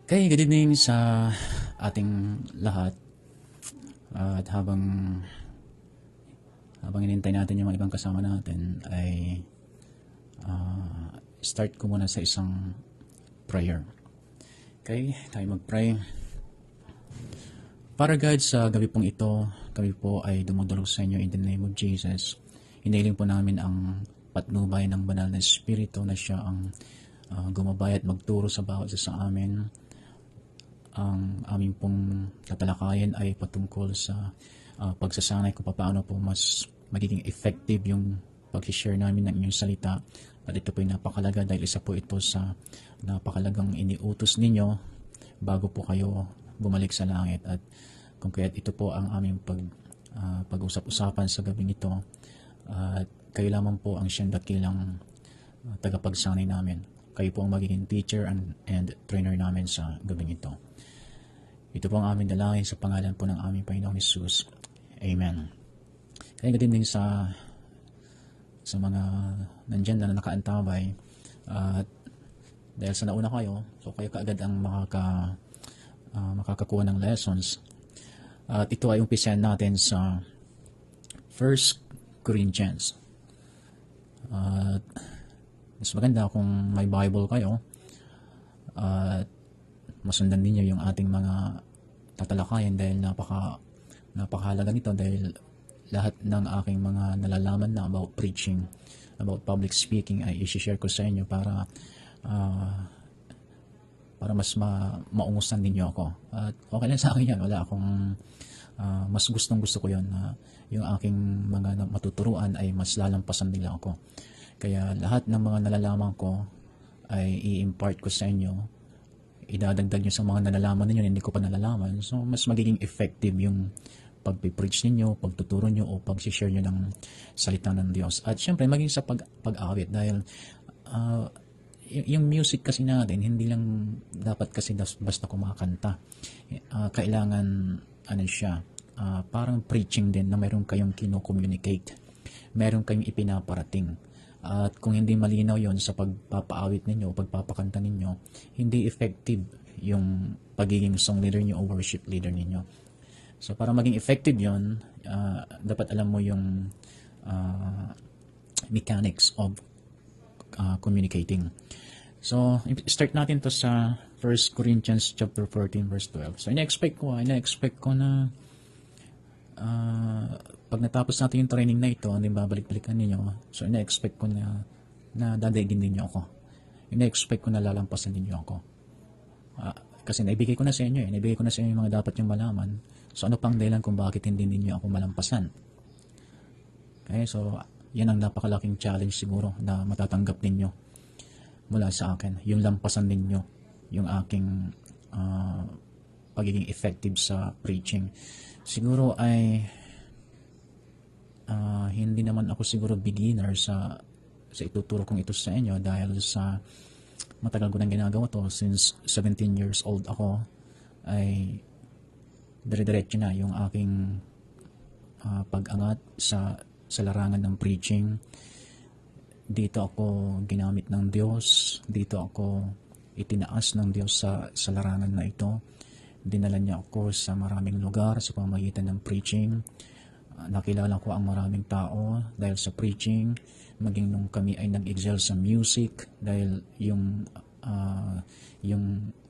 Okay, good evening sa ating lahat. At habang inintay natin yung mga ibang kasama natin ay start ko muna sa isang prayer. Okay, tayo mag-pray. Para God, sa gabi pong ito, kami po ay dumudulog sa inyo in the name of Jesus. Hiniling po namin ang patnubay ng banal na Espiritu na siya ang gumabay at magturo sa bawat isa sa amin. Ang aming pong tatalakayan ay patungkol sa pagsasanay kung paano po mas magiging effective yung pag-share namin ng inyong salita. At ito po ay napakalaga dahil isa po ito sa napakalagang iniutos ninyo bago po kayo bumalik sa langit. At kung kaya't ito po ang aming pag-usap-usapan sa gabing ito. At kayo lamang po ang siyang dakilang tagapagsanay namin. Kayo po ang magiging teacher and trainer namin sa gabing ito. Ito po ang aming dalangin sa pangalan po ng aming Panginoong Hesus. Amen. Kaya good evening sa mga nandyan na nakaantabay. At dahil sa nauna kayo, so kayo kaagad ang makakakuha ng lessons. At ito ay umpisahan natin sa 1 Corinthians. At mas maganda kung may Bible kayo at masundan ninyo yung ating mga tatalakayan dahil napakahalaga nito dahil lahat ng aking mga nalalaman na about preaching, about public speaking ay i-share ko sa inyo para mas maungusan ninyo ako. At okay lang sa akin yan, wala akong mas gusto ko yun na yung aking mga matuturuan ay mas lalampasan nila ako. Kaya lahat ng mga nalalaman ko ay i-impart ko sa inyo, idadagdag nyo sa mga nalalaman ninyo, hindi ko pa nalalaman. So, mas magiging effective yung pag-preach ninyo, pagtuturo nyo, o pag-share nyo ng salita ng Diyos. At syempre, maging sa pag-awit dahil yung music kasi natin, hindi lang dapat kasi basta kumakanta. Kailangan, parang preaching din na mayroon kayong kino-communicate. Mayroon kayong ipinaparating. At kung hindi malinaw yon sa pagpapaawit ninyo o pagpapakanta ninyo, hindi effective yung pagiging song leader nyo o worship leader ninyo. So para maging effective yon, dapat alam mo yung mechanics of communicating. So start natin to sa 1 Corinthians chapter 14 verse 12. So ina-expect ko na pag natapos natin yung training na ito, hindi babalik-balikan ninyo. So, ina-expect ko na dadaigin ninyo ako. Ina-expect ko na lalampasan ninyo ako. Kasi naibigay ko na sa inyo Naibigay ko na sa inyo yung mga dapat yung malaman. So, ano pang dahilan kung bakit hindi ninyo ako malampasan? Okay, so, yan ang napakalaking challenge siguro na matatanggap ninyo mula sa akin. Yung lampasan ninyo, yung aking pagiging effective sa preaching. Siguro ay hindi naman ako siguro beginner sa ituturo kong ito sa inyo dahil sa matagal ko nang ginagawa to since 17 years old ako ay dire-diretso na yung aking pag-angat sa larangan ng preaching. Dito ako ginamit ng Diyos, dito ako itinaas ng Diyos sa larangan na ito. Dinala niya ako sa maraming lugar sa pamamagitan ng preaching. Nakilala ko ang maraming tao dahil sa preaching, maging nung kami ay nag-excel sa music dahil yung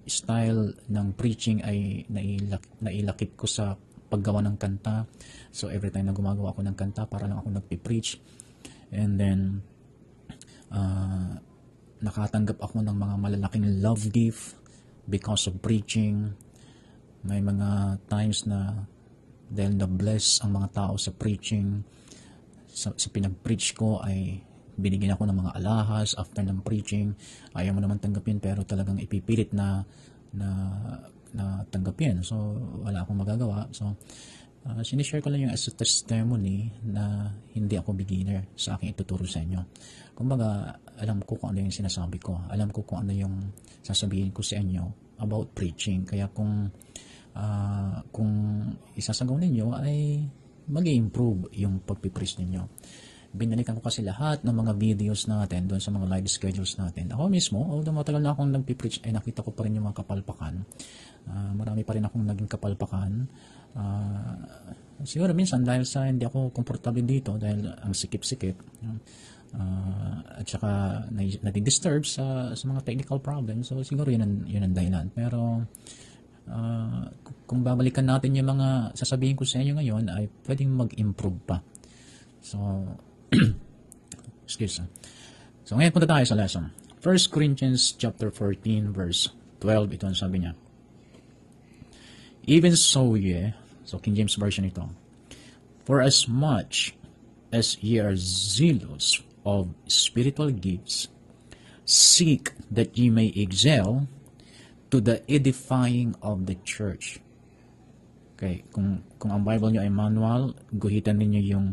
style ng preaching ay nailakip ko sa paggawa ng kanta. So every time na gumagawa ako ng kanta, para lang ako nagpi-preach. And then nakatanggap ako ng mga malalaking love gift because of preaching. May mga times na dahil na-bless ang mga tao sa preaching, sa pinag-preach ko ay binigyan ako ng mga alahas after ng preaching. Ayaw mo naman tanggapin pero talagang ipipilit na tanggapin. So, wala akong magagawa. So, sinishare ko lang yung as a testimony na hindi ako beginner sa aking ituturo sa inyo. Kumbaga, alam ko kung ano yung sinasabi ko. Alam ko kung ano yung sasabihin ko sa inyo about preaching. Kaya kung isasagaw ninyo ay mag-improve yung pagpipreach ninyo. binalikan ko kasi lahat ng mga videos natin doon sa mga live schedules natin. Ako mismo, although matagal na akong nagpipreach, ay nakita ko pa rin yung mga kapalpakan. Marami pa rin akong naging kapalpakan. Siguro minsan dahil sa hindi ako komportable dito, dahil ang sikip-sikip, at saka nadi-disturb sa mga technical problems. So siguro yun ang dahilan. Pero kung babalikan natin yung mga sasabihin ko sa inyo ngayon, ay pwedeng mag-improve pa. So, excuse me. So ngayon punta tayo sa lesson. 1 Corinthians chapter 14 verse 12, ito ang sabi niya. Even so ye, so King James Version ito, for as much as ye are zealous of spiritual gifts, seek that ye may excel to the edifying of the church. Okay, kung ang Bible nyo ay manual, guhitan ninyo yung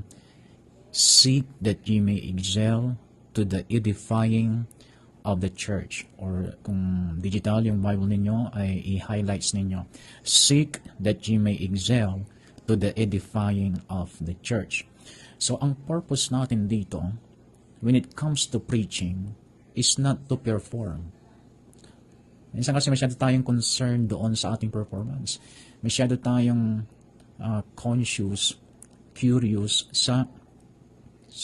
seek that ye may excel to the edifying of the church. Or kung digital yung Bible ninyo, ay i-highlights ninyo. Seek that ye may excel to the edifying of the church. So, ang purpose natin dito, when it comes to preaching, is not to perform. Minsan kasi masyado tayong concerned doon sa ating performance. Masyado tayong conscious, curious sa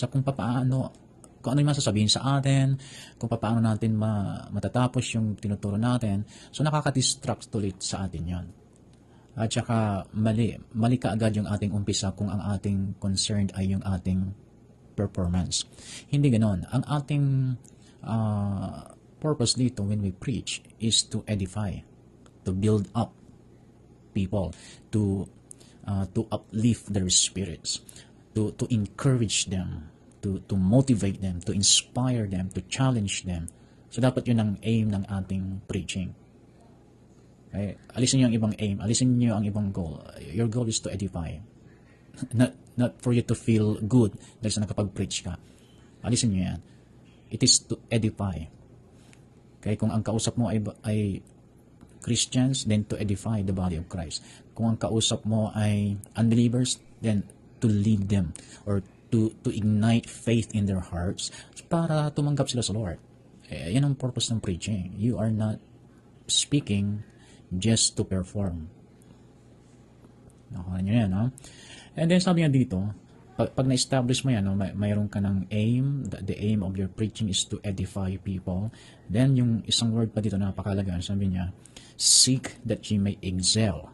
kung paano yung masasabihin sa atin, kung paano natin matatapos yung tinuturo natin. So nakaka-distract ulit sa atin yan. At saka mali kaagad yung ating umpisa kung ang ating concerned ay yung ating performance. Hindi ganoon. Ang ating purpose dito when we preach is to edify, to build up people, to uplift their spirits, to encourage them, to motivate them, to inspire them, to challenge them. So dapat yun ang aim ng ating preaching. Okay? Alisin niyo ang ibang aim, alisin niyo ang ibang goal. Your goal is to edify. Not for you to feel good dahil sa nakapag-preach ka. Alisin niyo yan. It is to edify. Okay, kung ang kausap mo ay Christians, then to edify the body of Christ. Kung ang kausap mo ay unbelievers, then to lead them or to ignite faith in their hearts para tumanggap sila sa Lord. Yan ang purpose ng preaching. You are not speaking just to perform. Nakuha nyo yan, no? And then sabi nga dito, pag na-establish mo yan, no, mayroon ka ng aim, the aim of your preaching is to edify people. Then yung isang word pa dito na napakalaga, sabi niya, seek that ye may excel.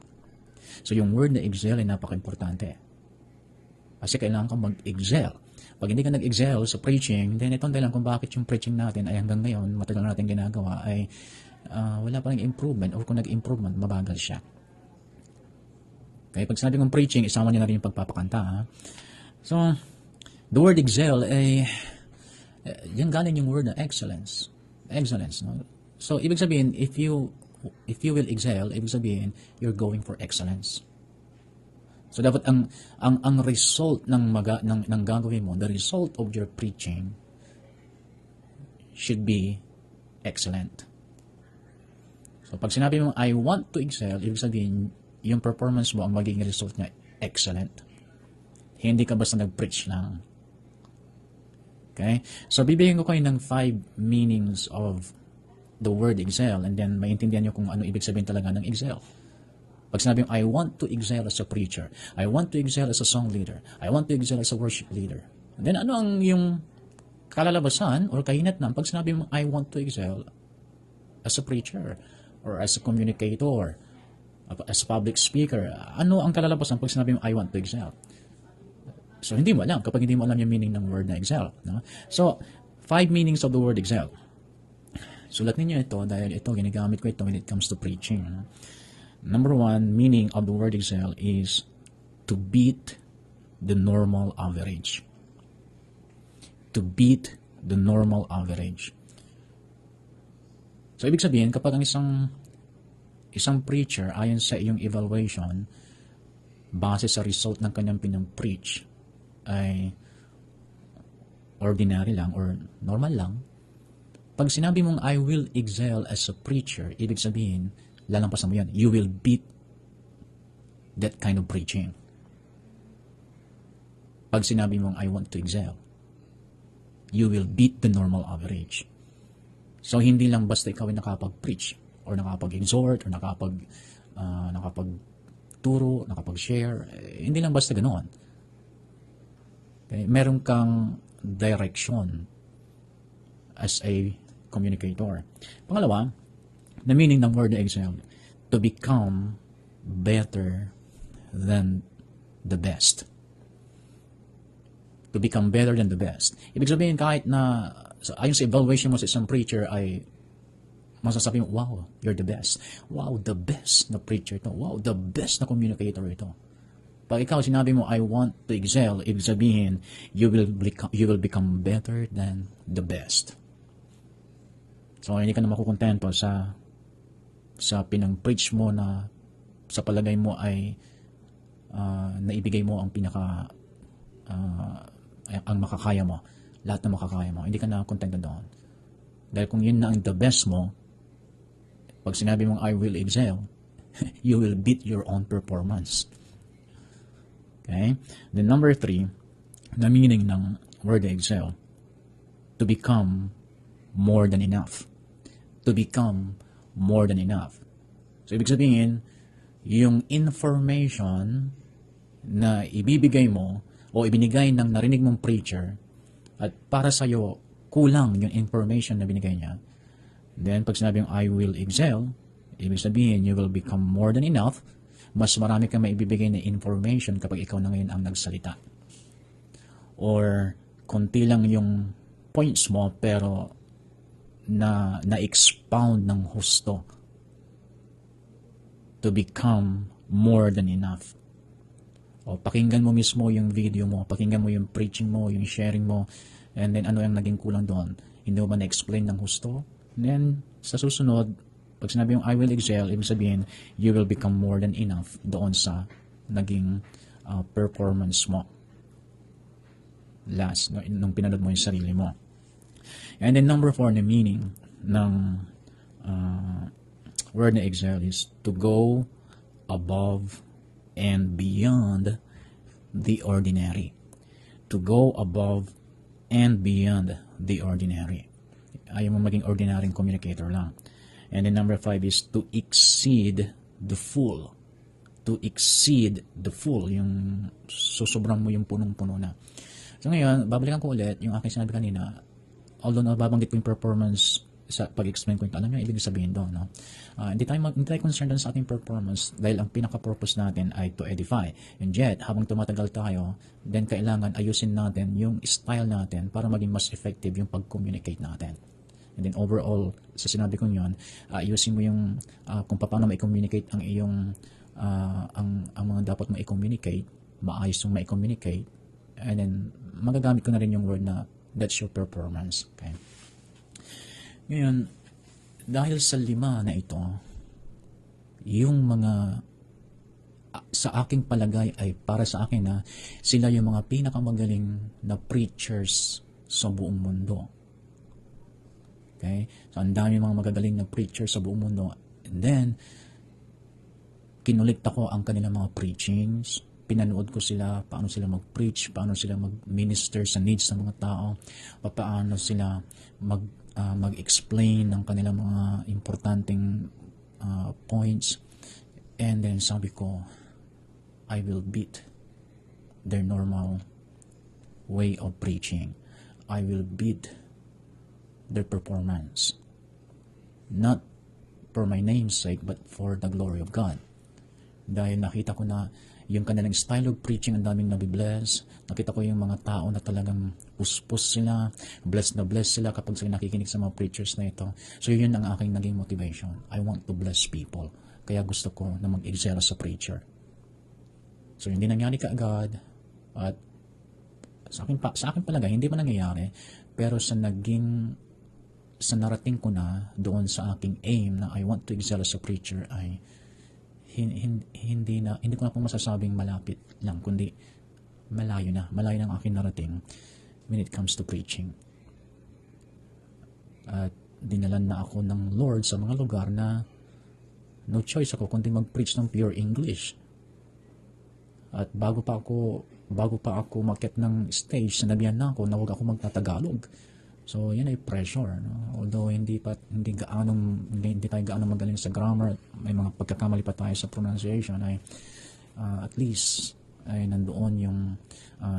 So yung word na excel ay napaka-importante. Kasi kailangan kang mag-excel. Pag hindi ka nag-excel sa preaching, then ito ang dahilan kung bakit yung preaching natin ay hanggang ngayon, matagal natin ginagawa, ay wala pa rin improvement, or kung nag-improvement, mabagal siya. Okay, pag sinabi kong preaching, isama niyo na rin yung pagpapakanta, ha? So, the word excel ay yan galing yung word na excellence. Excellence, no? So, ibig sabihin, if you will excel, ibig sabihin, you're going for excellence. So, dapat ang result ng gagawin mo, the result of your preaching should be excellent. So, pag sinabi mo, I want to excel, ibig sabihin, yung performance mo, ang magiging result niya, excellent. Hindi ka basta nag-preach lang. Okay? So, bibigyan ko kayo ng 5 meanings of the word excel, and then maintindihan nyo kung ano ibig sabihin talaga ng excel. Pag sinabi yung, I want to excel as a preacher, I want to excel as a song leader, I want to excel as a worship leader. And then ano ang yung kalalabasan or kahinatnan pag sinabi mo, I want to excel as a preacher, or as a communicator, as a public speaker? Ano ang kalalabasan pag sinabi mo, I want to excel? So, hindi mo alam kapag hindi mo alam yung meaning ng word na excel. No? So, 5 meanings of the word excel. Sulat ninyo ito dahil ito, ginagamit ko ito when it comes to preaching. Number 1, meaning of the word excel is to beat the normal average. To beat the normal average. So, ibig sabihin, kapag ang isang preacher, ayon sa iyong evaluation, base sa result ng kanyang pinang-preach, ay ordinary lang or normal lang, pag sinabi mong I will excel as a preacher, ibig sabihin, lalampasan mo yan. You will beat that kind of preaching. Pag sinabi mong I want to excel. you will beat the normal average. So, hindi lang basta ikaw ay nakapag-preach or nakapag-exhort or nakapag-turo, nakapag-share. Hindi lang basta ganoon. Okay? Meron kang direction as a communicator. Pangalawa, the meaning ng word excel, to become better than the best. To become better than the best. Ibig sabihin, kahit na ayon sa evaluation mo sa isang preacher ay masasabi mo, wow, you're the best. Wow, the best na preacher ito. Wow, the best na communicator ito. Pag ikaw sinabi mo, I want to excel, ibig sabihin, you will become better than the best. So, hindi ka na makukontento sa pinang-preach mo na sa palagay mo ay naibigay mo ang ang makakaya mo. Lahat na makakaya mo. Hindi ka na kontento doon. Dahil kung yun na ang the best mo, pag sinabi mong I will excel, you will beat your own performance. Okay? Then number 3, the meaning ng word excel, to become more than enough. To become more than enough. So, ibig sabihin, yung information na ibibigay mo o ibinigay ng narinig mong preacher at para sa'yo, kulang yung information na binigay niya, then pag sinabing I will excel, ibig sabihin, you will become more than enough. Mas marami kang maibibigay na information kapag ikaw na ngayon ang nagsalita. Or, konti lang yung points mo, pero na-expound ng husto to become more than enough. O, pakinggan mo mismo yung video mo, pakinggan mo yung preaching mo, yung sharing mo, and then ano yung naging kulang doon? Hindi mo ba na-explain ng husto? And then, sa susunod, pag sinabi yung I will excel, ibig sabihin, you will become more than enough doon sa naging performance mo. Last, nung pinanood mo yung sarili mo. And then number 4, the meaning ng word na excel is to go above and beyond the ordinary. To go above and beyond the ordinary. Ayaw mo maging ordinary communicator lang. And then number 5 is to exceed the full. To exceed the full. Yung susobrang mo yung punong-puno na. So ngayon, babalikan ko ulit yung aking sinabi kanina. Although nababanggit ko yung performance sa pag-explain ko yung alam nyo, ibig sabihin doon. No? Hindi tayo concerned sa ating performance dahil ang pinaka-purpose natin ay to edify. And yet, habang tumatagal tayo, then kailangan ayusin natin yung style natin para maging mas effective yung pag-communicate natin. And then overall, sa sinabi ko yun, ayusin mo yung kung paano ma-communicate ang iyong ang mga dapat mo i-communicate, maayos yung ma-communicate, and then magagamit ko na rin yung word na that's your performance. Okay? Ngayon, dahil sa 5 na ito, yung mga sa aking palagay ay para sa akin na sila yung mga pinakamagaling na preachers sa buong mundo. Okay? So, ang dami mga magagaling na preachers sa buong mundo. And then, kinulikta ko ang kanilang mga preachings. Pinanood ko sila, paano sila mag-preach, paano sila mag-minister sa needs ng mga tao, paano sila mag-explain ng kanilang mga importanteng points. And then sabi ko, I will beat their normal way of preaching. I will beat their performance. Not for my name's sake, but for the glory of God. Dahil nakita ko na yung kanilang style of preaching, ang daming nabibless. Nakita ko yung mga tao na talagang puspos sila, blessed na blessed sila kapag sila nakikinig sa mga preachers na ito. So yun ang aking naging motivation. I want to bless people. Kaya gusto ko na mag-excel sa preacher. So hindi nangyari kaagad. At sa akin palagay, hindi pa nangyayari. Pero sa narating ko na doon sa aking aim na I want to excel as a preacher ay hindi ko na po masasabing malapit lang, kundi malayo na ang aking narating when it comes to preaching. At dinalan na ako ng Lord sa mga lugar na no choice ako kundi mag-preach ng pure English. At bago pa ako makyat ng stage, sinabihan na ako na huwag ako magtatagalog. So, yan ay pressure. No? Although hindi tayo gaano magaling sa grammar, may mga pagkakamali pa tayo sa pronunciation, ay at least ay nandoon yung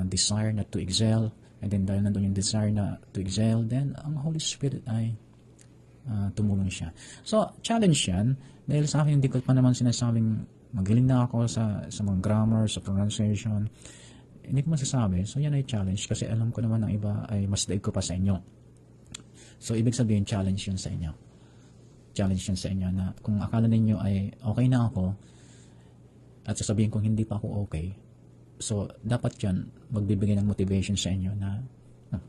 desire na to excel, and then dahil nandoon yung desire na to excel, then ang Holy Spirit ay tumulong siya. So, challenge yan, dahil sa akin hindi ko pa naman sinasabing magaling na ako sa mga grammar, sa pronunciation. Hindi ko masasabi. So, yan ay challenge kasi alam ko naman ng iba ay mas daig ko pa sa inyo. So, ibig sabihin, challenge yun sa inyo. Challenge yun sa inyo na kung akala ninyo ay okay na ako at sasabihin kong hindi pa ako okay, so, dapat yan magbibigay ng motivation sa inyo na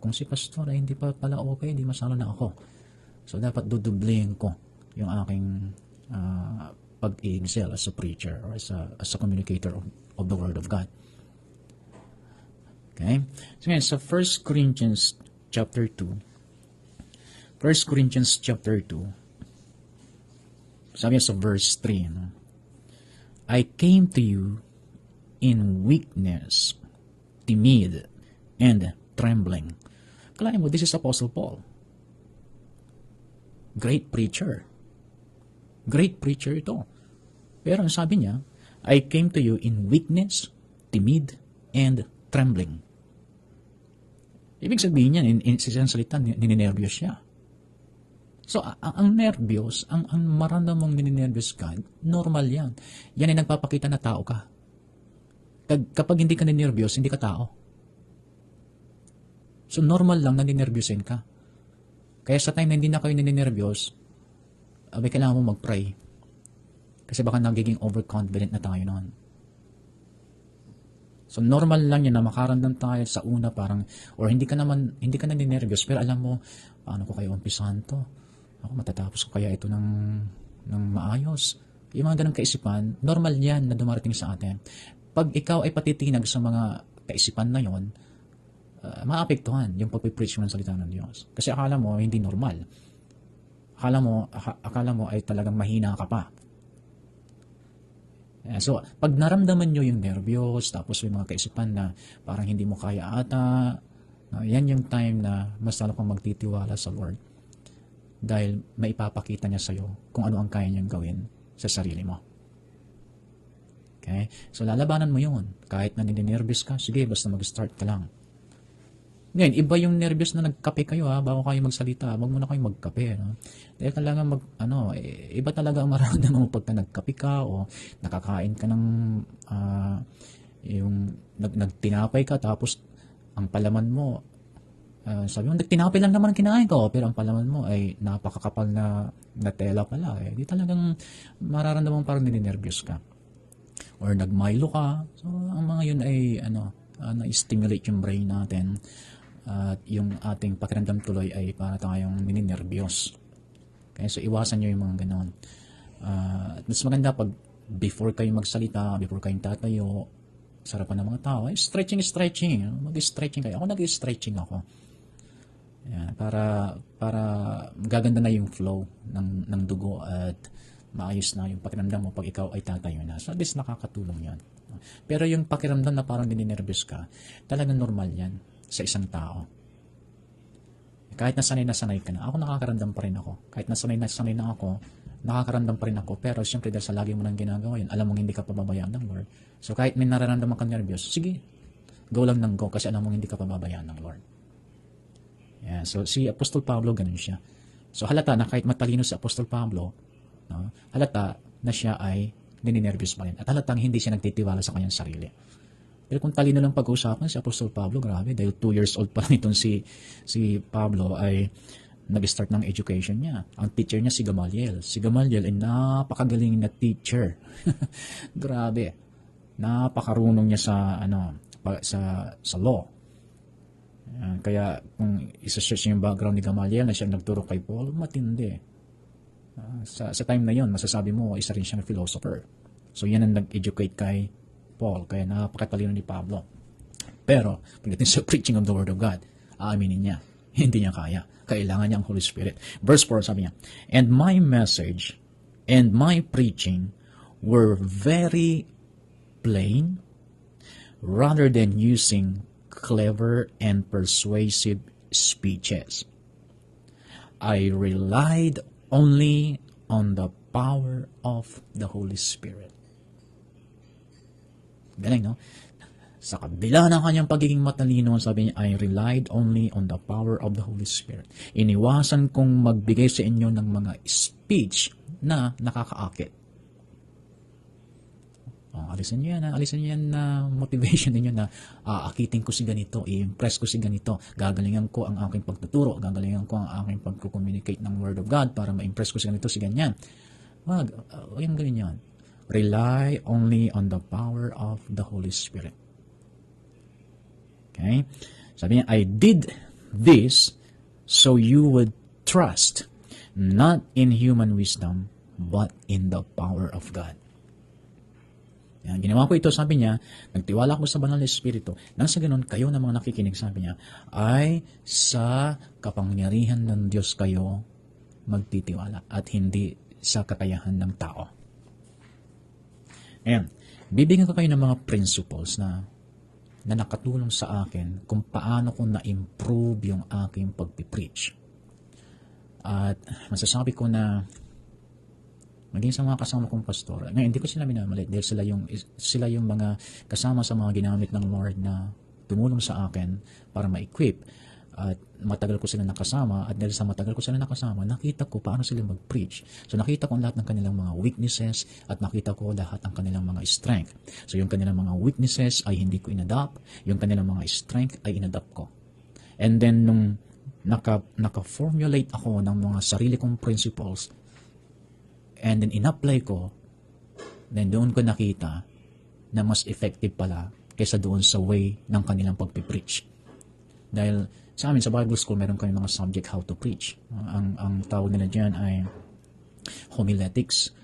kung si pastor ay hindi pa pala okay, di masala na ako. So, dapat dudubling ko yung aking pag-i-excel as a preacher or as a communicator of the Word of God. Okay? So, ngayon, sa 1 Corinthians chapter 2, 1 Corinthians chapter 2, sabi sa verse 3, no? I came to you in weakness, timid, and trembling. Kalahin mo, this is Apostle Paul. Great preacher. Great preacher ito. Pero ang sabi niya, I came to you in weakness, timid, and trembling. Ibig sabihin niya, in isang salita, nininervyos siya. So, ang nervyos, ang maramdamang nininervyos ka, normal yan. Yan ay nagpapakita na tao ka. Kapag hindi ka ninervyos, hindi ka tao. So, normal lang na ninervyosin ka. Kaya sa time na hindi na kayo ninervyos, may kailangan mo mag-pray. Kasi baka nagiging overconfident na tayo noon. So, normal lang yan na makaramdam tayo sa una parang, or hindi ka na ninervyos, pero alam mo, paano ko kayo umpisahan to? Ako, matatapos ko kaya ito ng maayos? Yung mga ganang kaisipan, normal yan na dumarating sa atin. Pag ikaw ay patitinag sa mga kaisipan na yon, maapektuhan yung pagpipreach mo ng salita ng Diyos. Kasi akala mo, hindi normal. Akala mo ay talagang mahina ka pa. So, pag naramdaman nyo yung nervyos, tapos may mga kaisipan na parang hindi mo kaya ata, yan yung time na mas lalo kang magtitiwala sa Lord. Dahil maipapakita niya sa'yo kung ano ang kaya niyang gawin sa sarili mo. Okay? So, lalabanan mo yun. Kahit na ninenervyos ka, sige, basta mag-start ka lang. Ngayon, iba yung nervyos na nagkape kayo bago kayo magsalita, wag muna kayo magkape, no? Dahil talaga iba talaga ang mararamdaman mo pagka nagkape ka o nakakain ka ng yung nagtinapay ka tapos ang palaman mo sabi mo, nagtinapay lang naman ang kinain ko, pero ang palaman mo ay napakakapal na tela pala. Di talagang mararamdaman parang ninenervyos ka. Or nagmilo ka. So, ang mga yun ay na-stimulate yung brain natin. At yung ating pakiramdam tuloy ay para tayong ninenervyos. Okay? So, iwasan nyo yung mga ganon. Mas maganda pag before kayo magsalita, before kayong tatayo, sarapan ng mga tao, stretching. Mag-stretching kayo. Ako nag-stretching ako. Yan, para gaganda na yung flow ng dugo at maayos na yung pakiramdam mo pag ikaw ay tatayo na. So, at least nakakatulong yan. Pero yung pakiramdam na parang ninenervyos ka, talagang normal yan sa isang tao. Kahit nasanay ka na, ako nakakaramdam pa rin ako. Kahit nasanay na ako, nakakaramdam pa rin ako. Pero siyempre dahil sa lagi mo nang ginagawa yun, alam mong hindi ka pababayaan ng Lord. So kahit may nararamdaman kang nervyos, sige, go lang ng go kasi alam mong hindi ka pababayaan ng Lord. Yeah, so si Apostol Pablo, ganun siya. So halata na kahit matalino si Apostol Pablo, no, halata na siya ay ninenervyos pa rin. At halatang hindi siya nagtitiwala sa kanyang sarili. Pero kung talino lang pag-uusapan, si Apostol Pablo, grabe, dahil 2 years old pa lang itong si Pablo ay nag-start ng education niya. Ang teacher niya si Gamaliel. Si Gamaliel ay napakagaling na teacher. Grabe. Napakarunong niya sa law. Kaya kung isa-search yung background ni Gamaliel na siya nagturo kay Paul, matindi. Sa time na yon, masasabi mo, isa rin siyang philosopher. So yan ang nag-educate kay Paul, kaya napakatalino ni Pablo. Pero, pagdating sa preaching of the Word of God, aaminin niya, hindi niya kaya. Kailangan niya ang Holy Spirit. Verse 4, sabi niya, and my message and my preaching were very plain rather than using clever and persuasive speeches. I relied only on the power of the Holy Spirit. Galing, no? Sa kabila ng kanyang pagiging matalino, sabi niya, I relied only on the power of the Holy Spirit. Iniwasan kong magbigay sa inyo ng mga speech na nakakaakit. Alisin niyo yan na motivation ninyo na akitin ko si ganito, i-impress ko si ganito, gagalingan ko ang aking pagtuturo, gagalingan ko ang aking pag-communicate ng Word of God para ma-impress ko si ganito, si ganyan. Yung ganyan. Rely only on the power of the Holy Spirit. Okay? Sabi niya, I did this so you would trust not in human wisdom but in the power of God. Yan, ginawa ko ito, sabi niya, nagtiwala ko sa banal na Espiritu, nang sa ganun, kayo na mga nakikinig, sabi niya, ay sa kapangyarihan ng Diyos kayo magtitiwala at hindi sa kakayahan ng tao. Ayan, bibigyan ko kayo ng mga principles na nakatulong sa akin kung paano ko na-improve yung aking pagpipreach. At masasabi ko na maging sa mga kasama kong pastor, ngayon hindi ko sila minamalit dahil sila yung mga kasama sa mga ginamit ng Lord na tumulong sa akin para ma-equip. At matagal ko sila nakasama, at dahil sa matagal ko sila nakasama, nakita ko paano sila mag-preach. So nakita ko lahat ng kanilang mga weaknesses at nakita ko lahat ng kanilang mga strength. So yung kanilang mga weaknesses ay hindi ko inadopt, yung kanilang mga strength ay inadopt ko. And then nung naka-formulate ako ng mga sarili kong principles, and then in-apply ko, then doon ko nakita na mas effective pala kaysa doon sa way ng kanilang pagpipreach. Dahil sa amin sa Bible School, meron kami mga subject how to preach. Ang tawag nila dyan ay homiletics.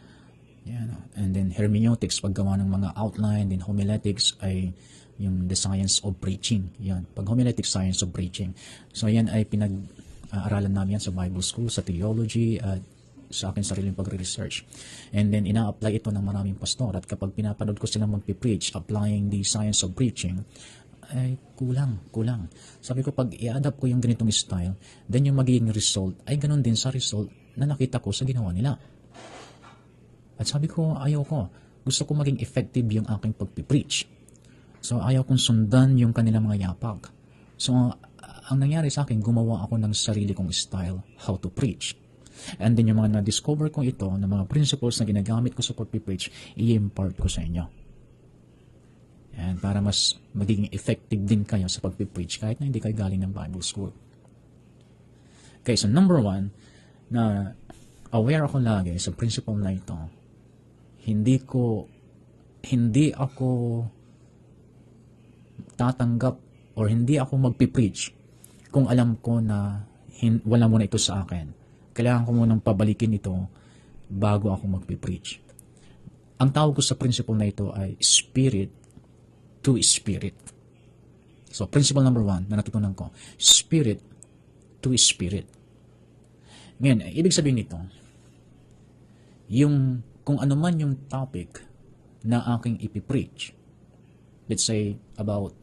Yan. And then hermeneutics, paggawa ng mga outline. Then homiletics ay yung the science of preaching. Yan. Pag homiletics, science of preaching. So yan ay pinag-aaralan namin yan sa Bible School, sa theology, at sa akin sariling pagre-research. And then, ina-apply ito ng maraming pastor. At kapag pinapanood ko silang magpipreach, applying the science of preaching, ay kulang. Sabi ko, pag i-adapt ko yung ganitong style, then yung magiging result ay ganun din sa result na nakita ko sa ginawa nila. At sabi ko, ayaw ko. Gusto ko maging effective yung aking pagpipreach. So, ayaw kong sundan yung kanilang mga yapak. So, ang nangyari sa akin, gumawa ako ng sarili kong style, how to preach. And then yung mga na-discover ko ito, na mga principles na ginagamit ko sa pag-preach, i-impart ko sa inyo. And para mas magiging effective din kayo sa pag-preach kahit na hindi kayo galing ng Bible School. Okay, so number 1, na aware ako lagi sa principle na ito, hindi ako tatanggap or hindi ako magpipreach kung alam ko na wala muna ito sa akin. Kailangan ko munang pabalikin ito bago ako magpipreach. Ang tawag ko sa principle na ito ay spirit to spirit. So, principle number 1 na natutunan ko, spirit to spirit. Ngayon, ibig sabihin nito, kung ano man yung topic na aking ipipreach, let's say about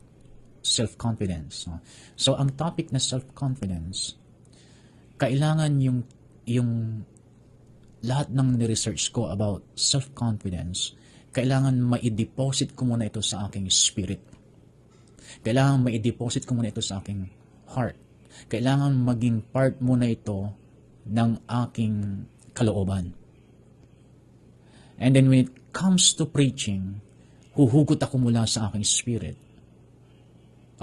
self-confidence. So, ang topic na self-confidence, kailangan yung lahat ng ni-research ko about self-confidence, kailangan ma-deposit ko muna ito sa aking spirit. Kailangan ma-deposit ko muna ito sa aking heart. Kailangan maging part muna ito ng aking kalooban. And then when it comes to preaching, huhugot ako mula sa aking spirit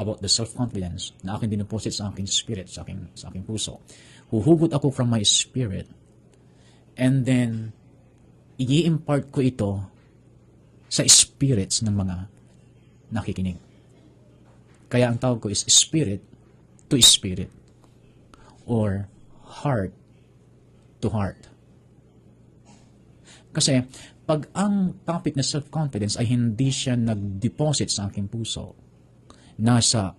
about the self-confidence na aking dineposit sa aking spirit, sa aking puso. Huhugot ako from my spirit, and then i-impart ko ito sa spirits ng mga nakikinig. Kaya ang tawag ko is spirit to spirit or heart to heart. Kasi pag ang topic na self-confidence ay hindi siya nag-deposit sa aking puso, nasa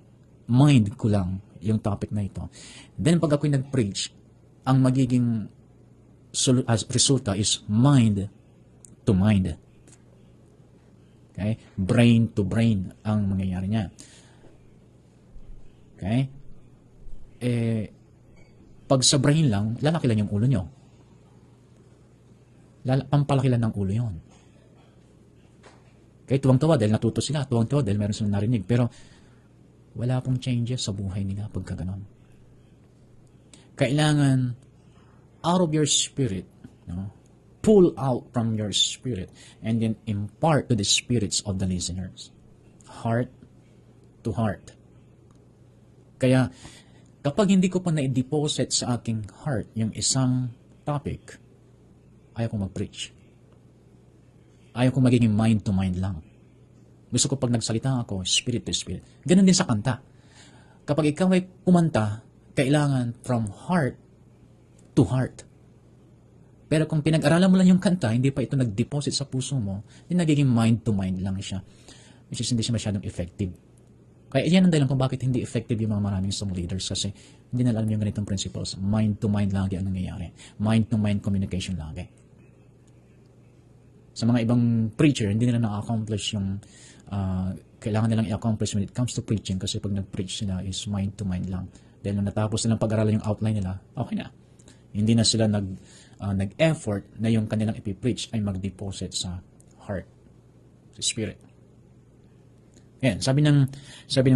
mind ko lang yung topic na ito, then pag ako'y nag-preach, ang magiging resulta is mind to mind. Okay? Brain to brain ang mangyayari niya. Okay? Pag sa brain lang, lalaki lang yung ulo nyo. Pampalaki lang ng ulo yon. Okay, tuwang-tuwa dahil natuto sila, tuwang-tuwa dahil meron silang narinig. Pero wala pong changes sa buhay nila pagka ganon. Kailangan out of your spirit, no? Pull out from your spirit and then impart to the spirits of the listeners. Heart to heart. Kaya, kapag hindi ko pa na-deposit sa aking heart yung isang topic, ayaw ko mag-preach. Ayaw ko magiging mind to mind lang. Gusto ko pag nagsalita ako, spirit to spirit. Ganun din sa kanta. Kapag ikaw ay kumanta, kailangan from heart to heart. Pero kung pinag-aralan mo lang yung kanta, hindi pa ito nag-deposit sa puso mo, hindi nagiging mind to mind lang siya. Which is hindi siya masyadong effective. Kaya yan ang dahilan kung bakit hindi effective yung mga maraming song leaders kasi hindi na alam yung ganitong principles. Mind to mind lagi ang nangyayari. Mind to mind communication lagi. Sa mga ibang preacher, hindi nila na-accomplish yung kailangan nilang i-accomplish when it comes to preaching kasi pag nag-preach sila is mind to mind lang. Dahil nung natapos nilang pag-aralan yung outline nila, okay na. Hindi na sila nag-effort na yung kanilang ipipreach ay mag-deposit sa heart, sa spirit. Yan, sabi ng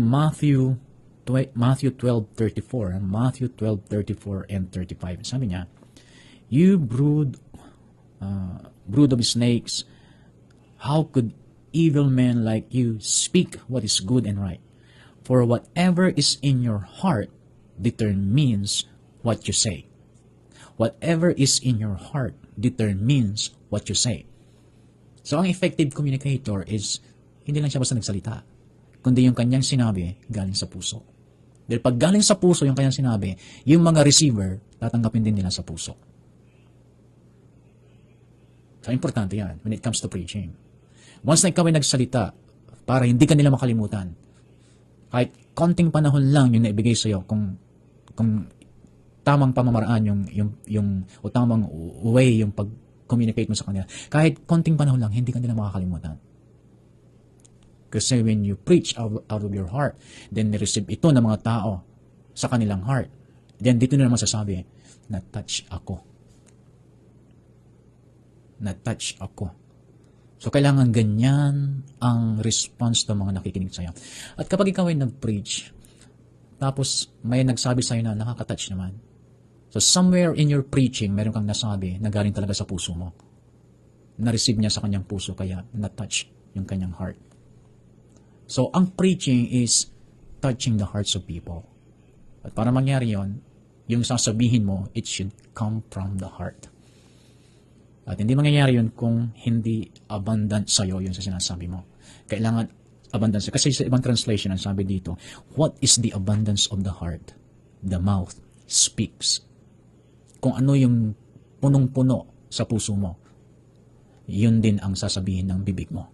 Matthew 12:34, Matthew 12:34 and 35. Sabi niya, "You brood of snakes, how could evil men like you speak what is good and right? For whatever is in your heart determines what you say." Whatever is in your heart determines what you say. So, ang effective communicator is hindi lang siya basta nagsalita, kundi yung kanyang sinabi galing sa puso. Dahil pag galing sa puso yung kanyang sinabi, yung mga receiver, tatanggapin din nila sa puso. So, importante yan when it comes to preaching. Once na ikaw ay nagsalita, para hindi ka nila makalimutan, kahit konting panahon lang yung naibigay sa'yo, kung tamang pamamaraan o tamang way yung pag-communicate mo sa kanila, kahit konting panahon lang, hindi ka nila makakalimutan. Kasi when you preach out of your heart, then receive ito ng mga tao sa kanilang heart. Then dito na naman sasabi, na-touch ako. Na-touch ako. So, kailangan ganyan ang response ng mga nakikinig sa'yo. At kapag ikaw ay nag-preach, tapos may nagsabi sa'yo na nakaka-touch naman. So, somewhere in your preaching, meron kang nasabi na galing talaga sa puso mo. Na-receive niya sa kanyang puso, kaya na-touch yung kanyang heart. So, ang preaching is touching the hearts of people. At para mangyari yon, yung sasabihin mo, it should come from the heart. At hindi mangyayari yun kung hindi abundant sa'yo yun sa sinasabi mo. Kailangan abundance. Kasi sa ibang translation, ang sabi dito, what is the abundance of the heart? The mouth speaks. Kung ano yung punong-puno sa puso mo, yun din ang sasabihin ng bibig mo.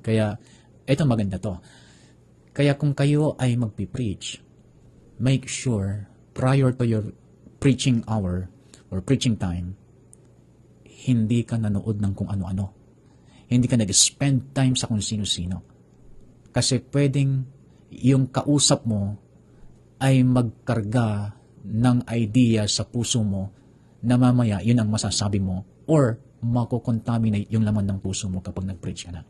Kaya, eto maganda to. Kaya kung kayo ay magpipreach, make sure, prior to your preaching hour or preaching time, hindi ka nanood ng kung ano-ano. Hindi ka nag-spend time sa kung sino-sino. Kasi pwedeng yung kausap mo ay magkarga ng idea sa puso mo na mamaya yun ang masasabi mo or makukontaminate yung laman ng puso mo kapag nag-preach ka na.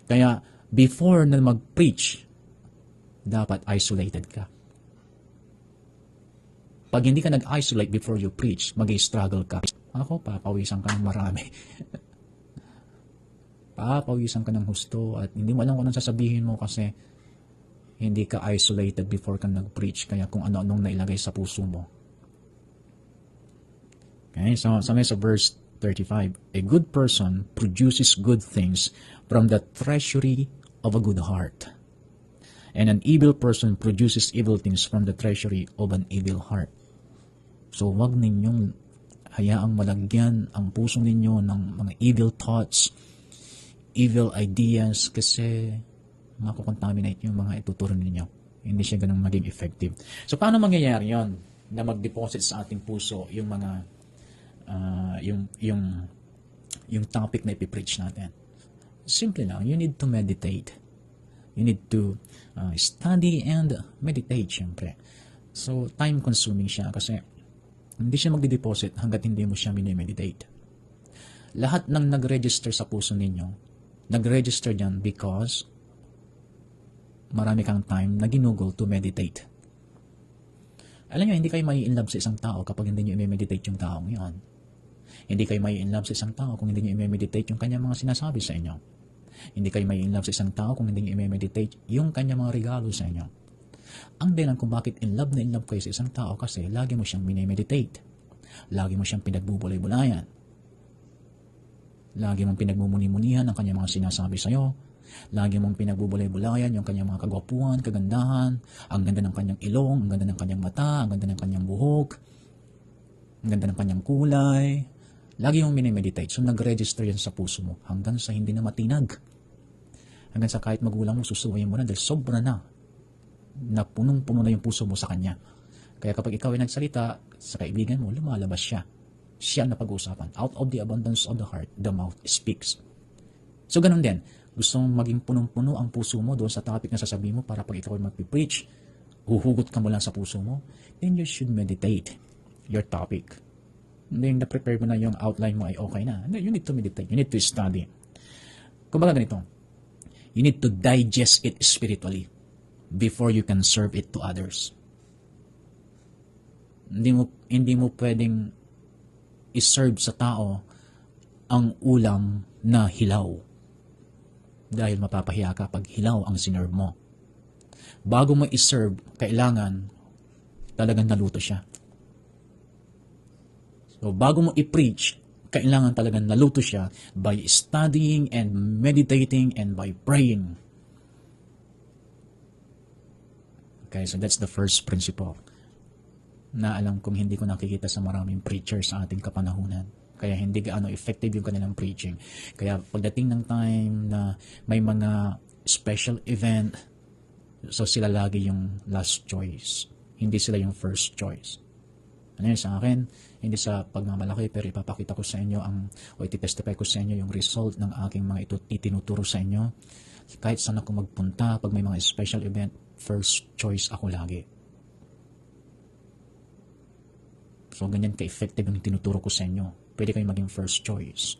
Kaya before na mag-preach, dapat isolated ka. Pag hindi ka nag-isolate before you preach, mag-struggle ka. Ako, papawisan ka ng marami. Papawisan ka ng husto at hindi mo alam kung anong sasabihin mo kasi hindi ka isolated before ka nag-preach, kaya kung ano-anong nailagay sa puso mo. Okay, so sabi sa verse 35, a good person produces good things from the treasury of a good heart. And an evil person produces evil things from the treasury of an evil heart. So wag ninyong hayaang malagyan ang puso ninyo ng mga evil thoughts, evil ideas, kasi makukontaminate yung mga ituturo ninyo. Hindi siya ganun maging effective. So, paano mangyayari yon na mag-deposit sa ating puso yung mga yung topic na ipipreach natin? Simple lang, you need to meditate. You need to study and meditate, syempre. So, time-consuming siya kasi hindi siya magdi-deposit hanggat hindi mo siya minimeditate. Lahat ng nag-register sa puso ninyo, nag-register dyan because marami kang time na ginugol to meditate. Alam nyo, hindi kayo may in love sa isang tao kapag hindi nyo i-meditate yung taong yun. Hindi kayo may in love sa isang tao kung hindi nyo i-meditate yung kanyang mga sinasabi sa inyo. Hindi kayo may in love sa isang tao kung hindi nyo i-meditate yung kanyang mga regalo sa inyo. Ang dahilan kung bakit in love kayo sa isang tao kasi lagi mo siyang minimeditate. Lagi mo siyang pinagbubulay-bulayan. Lagi mong pinagmumuni-munihan ang kanyang mga sinasabi sa iyo. Lagi mong pinagbubulay-bulayan yung kanyang mga kagwapuan, kagandahan, ang ganda ng kanyang ilong, ang ganda ng kanyang mata, ang ganda ng kanyang buhok, ang ganda ng kanyang kulay. Lagi mong minimeditate. So nag-register yan sa puso mo hanggang sa hindi na matinag. Hanggang sa kahit magulang mo, susuwayin mo na dahil sobra na punong-puno na yung puso mo sa kanya. Kaya kapag ikaw ay nagsalita sa kaibigan mo, lumalabas siya. Siya na pag-uusapan. Out of the abundance of the heart, the mouth speaks. So ganun din. Gusto mong maging punong-puno ang puso mo doon sa topic na sasabihin mo para pag ikaw ay mag-preach, huhugot ka mula sa puso mo, then you should meditate your topic. Hindi na-prepare mo na yung outline mo ay okay na. You need to meditate. You need to study. Kumbaga ganito, you need to digest it spiritually before you can serve it to others. Hindi mo pwedeng iserve sa tao ang ulam na hilaw. Dahil mapapahiya ka pag hilaw ang sinerve mo. Bago mo iserve, kailangan talagang naluto siya. So, bago mo i-preach, kailangan talagang naluto siya by studying and meditating and by praying. Okay, so that's the first principle na alam kong hindi ko nakikita sa maraming preachers sa ating kapanahunan. Kaya hindi gaano effective yung kanilang preaching. Kaya pagdating ng time na may mga special event, so sila lagi yung last choice. Hindi sila yung first choice. Ano yun sa akin? Hindi sa pagmamalaki, pero ipapakita ko sa inyo o ititestify ko sa inyo yung result ng aking mga itinuturo sa inyo. Kahit saan ako magpunta, pag may mga special event, first choice ako lagi. So, ganyan ka-effective yung tinuturo ko sa inyo. Pwede kayo maging first choice.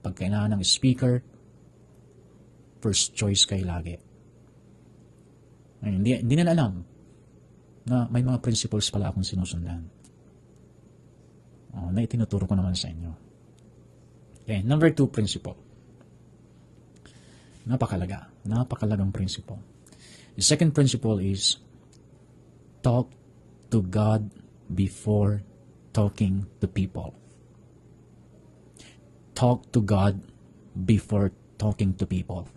Pag kailangan ng speaker, first choice kayo lagi. Ay, hindi na alam na may mga principles pala akong sinusundan. Na itinuturo ko naman sa inyo. Okay, number 2 principle. Napakalagang principle. The second principle is talk to God before talking to people. Talk to God before talking to people.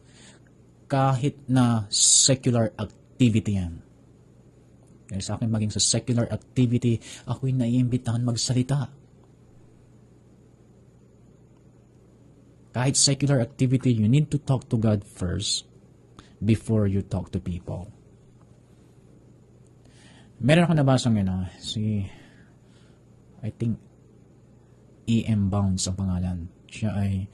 Kahit na secular activity yan. Kaya sa akin maging sa secular activity, ako'y naiimbitahan magsalita. Kahit secular activity, you need to talk to God first before you talk to people. Meron ako nabasang yun I think E.M. Bounds ang pangalan. Siya ay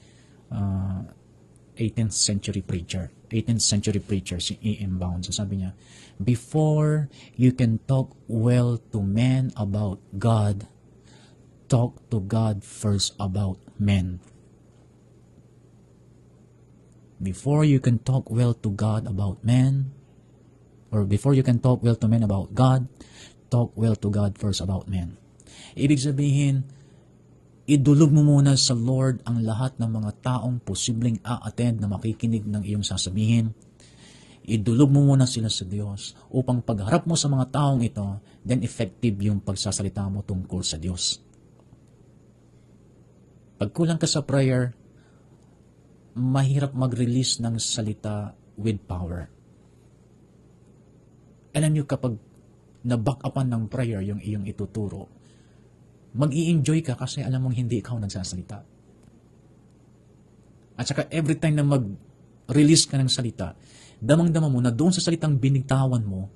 18th century preacher. 18th century preacher si E.M. Bounds. Sabi niya, before you can talk well to men about God, talk to God first about men. Before you can talk well to God about men, or before you can talk well to men about God, talk well to God first about men. Ibig sabihin, idulog mo muna sa Lord ang lahat ng mga taong posibleng a-attend na makikinig ng iyong sasabihin. Idulog mo muna sila sa Diyos upang pagharap mo sa mga taong ito, then effective yung pagsasalita mo tungkol sa Diyos. Pag kulang ka sa prayer, mahirap mag-release ng salita with power. Alam niyo, kapag na-back-upan ng prayer yung iyong ituturo, mag-i-enjoy ka kasi alam mong hindi ikaw nagsasalita. At saka every time na mag-release ka ng salita, damang-dama mo na doon sa salitang binitawan mo,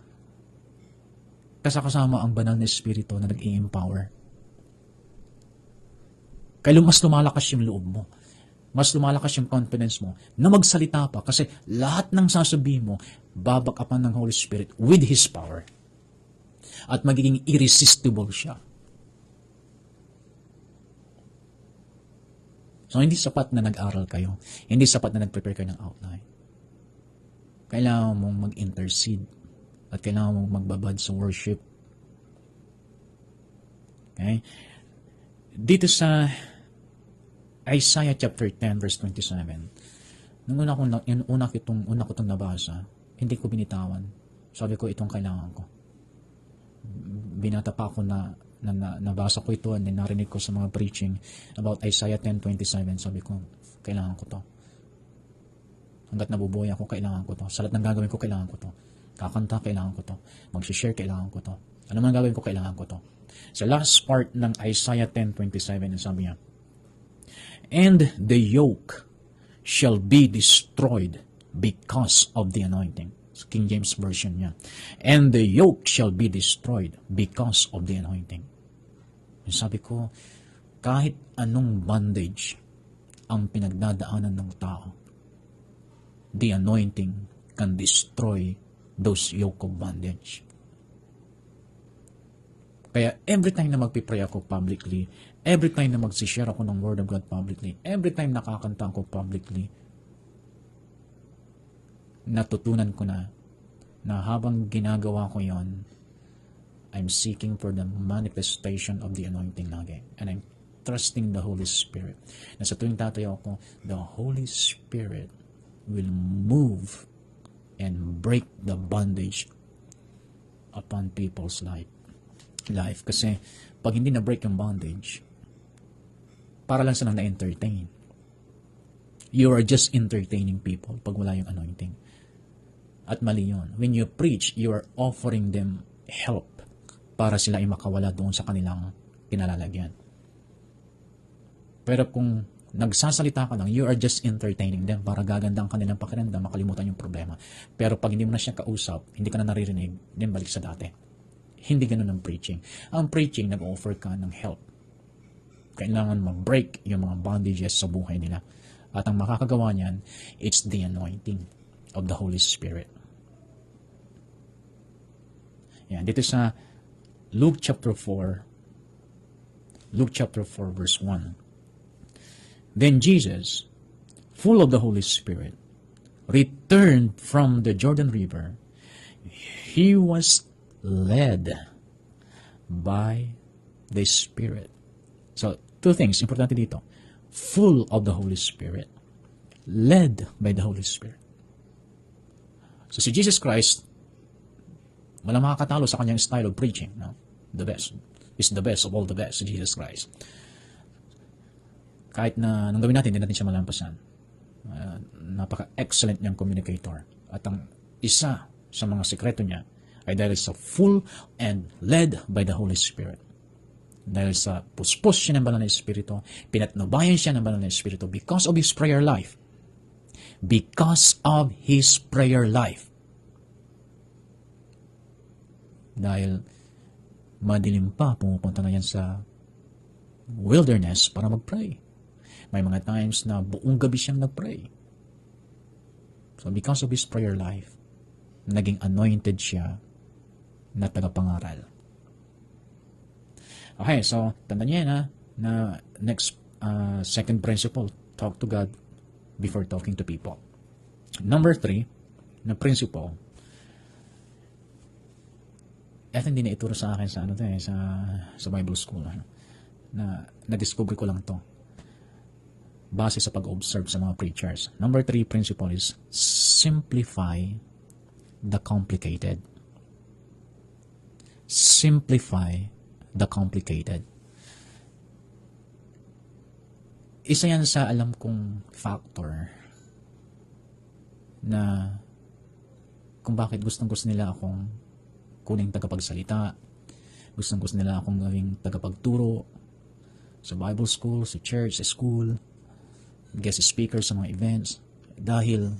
kasama ang banal na espiritu na nag-i-empower. Kaya mas lumalakas yung loob mo. Mas lumalakas yung confidence mo na magsalita pa kasi lahat ng sasabihin mo, babakapan ng Holy Spirit with His power. At magiging irresistible siya. So, hindi sapat na nag-aral kayo. Hindi sapat na nag-prepare kayo ng outline. Kailangan mong mag-intercede. At kailangan mong magbabad sa worship. Okay? Dito sa Isaiah chapter 10 verse 27, nung una ko itong nabasa, hindi ko binitawan. Sabi ko, itong kailangan ko. Binata pa ako na nabasa ko ito and then narinig ko sa mga preaching about Isaiah 10:27. Sabi ko, kailangan ko to. Hanggat nabubuhay ako, kailangan ko to. Sa lahat ng gagawin ko, kailangan ko to. Kakanta, kailangan ko to. Mag-share, kailangan ko to. Ano man gagawin ko, kailangan ko to. Sa last part ng Isaiah 10:27, sabi niya, and the yoke shall be destroyed because of the anointing. King James Version niya. And the yoke shall be destroyed because of the anointing. Sabi ko, kahit anong bondage ang pinagdadaanan ng tao, the anointing can destroy those yoke of bondage. Kaya every time na magpipray ako publicly, every time na magsishare ako ng Word of God publicly, every time nakakanta ako publicly, natutunan ko na habang ginagawa ko yon, I'm seeking for the manifestation of the anointing lagi. And I'm trusting the Holy Spirit. Na sa tuwing tatayo ako, the Holy Spirit will move and break the bondage upon people's life. Kasi pag hindi na-break yung bondage, para lang silang na-entertain. You are just entertaining people pag wala yung anointing. At mali yun. When you preach, you are offering them help para sila ay makawala doon sa kanilang kinalalagyan. Pero kung nagsasalita ka lang, you are just entertaining them para gaganda ang kanilang pakiramdam, makalimutan yung problema. Pero pag hindi mo na siya kausap, hindi ka na naririnig, then balik sa dati. Hindi ganun ang preaching. Ang preaching, nag-offer ka ng help. Kailangan mag-break yung mga bondages sa buhay nila. At ang makakagawa niyan, it's the anointing of the Holy Spirit. Yan, dito sa Luke chapter 4 verse 1. Then Jesus, full of the Holy Spirit, returned from the Jordan River. He was led by the Spirit. So, two things, importante dito. Full of the Holy Spirit, led by the Holy Spirit. So, si Jesus Christ, walang makakatalo sa kanyang style of preaching. No? The best. Is the best of all the best, si Jesus Christ. Kahit na nang gawin natin, hindi natin siya malampasan. Napaka-excellent niyang communicator. At ang isa sa mga sekreto niya ay dahil sa full and led by the Holy Spirit. Dahil sa puspos siya ng banal na Espiritu, pinatnubayan siya ng banal na Espiritu because of his prayer life. Because of his prayer life. Dahil madilim pa, pumupunta na yan sa wilderness para mag-pray. May mga times na buong gabi siyang nag-pray. So because of his prayer life, naging anointed siya na tagapangaral. Okay, so tandaan niya na next second principle, talk to God before talking to people. Number 3, na principle, hindi na ituro sa akin sa Bible school. Na-discover ko lang to base sa pag-observe sa mga preachers. Number 3 principle is simplify the complicated. Simplify the complicated. Isa yan sa alam kong factor na kung bakit gustong-gusto nila akong kuning tagapagsalita, gustong-gusto nila akong gawing tagapagturo sa Bible school, sa church, sa school, guest speaker sa mga events, dahil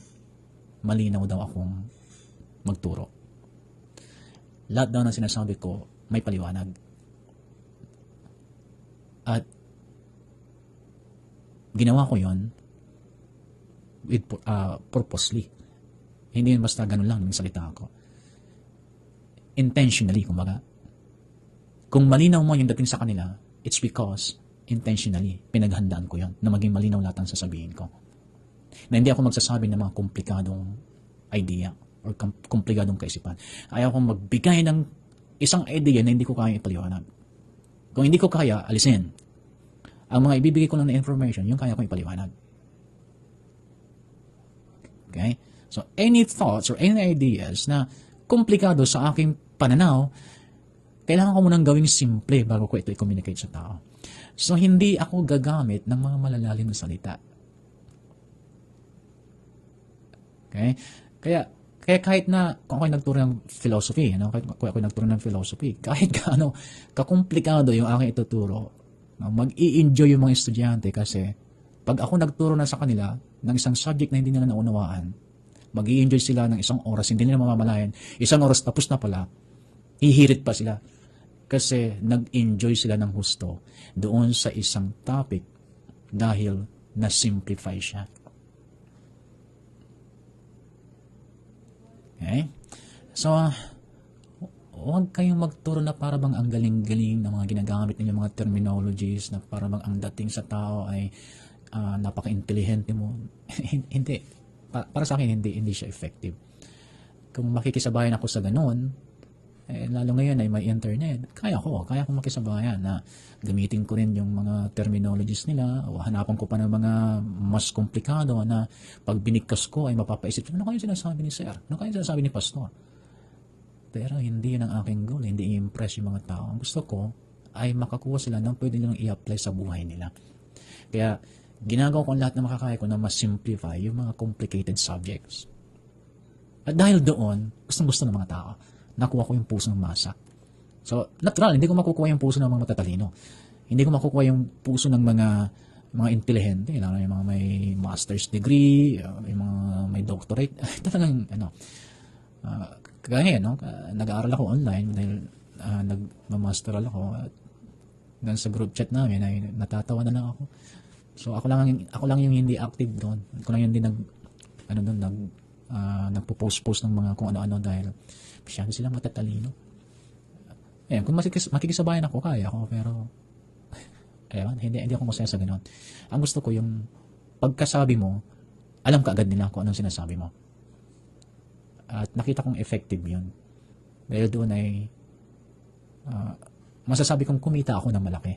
malinaw daw akong magturo. Lahat daw ng sinasabi ko may paliwanag. At ginawa ko yon with purposely. Hindi yun basta ganun lang yung salita ko. Intentionally, kumbaga. Kung malinaw mo yung dating sa kanila, it's because intentionally, pinaghandaan ko yun na maging malinaw lahat ang sasabihin ko. Na hindi ako magsasabi ng mga komplikadong idea or komplikadong kaisipan. Ayaw kong magbigay ng isang idea na hindi ko kaya ipaliwanag. Kung hindi ko kaya, alisin. Ang mga ibibigay ko lang na information, yung kaya kong ipaliwanag. Okay? So, any thoughts or any ideas na komplikado sa aking pananaw, kailangan ko munang gawing simple bago ko ito i-communicate sa tao. So, hindi ako gagamit ng mga malalalim na salita. Okay? Kaya kahit na kung ako'y nagturo ng philosophy, kahit ako'y nagturo ng philosophy, kahit gaano kakomplikado yung aking ituturo, mag-i-enjoy yung mga estudyante kasi pag ako nagturo na sa kanila ng isang subject na hindi nila naunawaan, mag-i-enjoy sila ng isang oras, hindi nila mamamalayan, isang oras tapos na pala, hihirit pa sila. Kasi nag-enjoy sila ng husto doon sa isang topic dahil na-simplify siya. Okay? So, huwag kayong magturo na parabang ang galing-galing ng mga ginagamit ninyong mga terminologies na parabang ang dating sa tao ay napaka-intelihente mo. Hindi. Para sa akin, hindi siya effective. Kung makikisabayan ako sa ganun, lalo ngayon ay may internet, kaya ko makisabayan na gamitin ko rin yung mga terminologies nila o hanapan ko pa ng mga mas komplikado na pag binigkas ko ay mapapaisip, ano kayo sinasabi ni Sir? Ano kayo sinasabi ni Pastor? Pero hindi yun ang aking goal, hindi i-impress yung mga tao. Ang gusto ko ay makakuha sila ng pwede nilang i-apply sa buhay nila. Kaya ginagawa ko ang lahat na makakaya ko na mas simplify yung mga complicated subjects. At dahil doon, gustong-gusto ng mga tao. Nakuha ko yung puso ng masa. So, natural, hindi ko makukuha yung puso ng mga matatalino. Hindi ko makukuha yung puso ng mga intelihente, lalo yung mga may master's degree, yung mga may doctorate. Talagang, kaya nag-aaral ako online dahil nag-masteral ako. At sa group chat namin ay natatawa na lang ako. So, ako lang yung hindi active doon. Ako lang yung hindi nagpo-post ng mga kung ano-ano dahil masyado silang matatalino. Kung makikisabayan ako, kaya ako, pero hindi ako masaya sa ganoon. Ang gusto ko yung pagkasabi mo, alam ka agad nila kung anong sinasabi mo. At nakita kong effective yun. Dahil doon ay masasabi kong kumita ako ng malaki.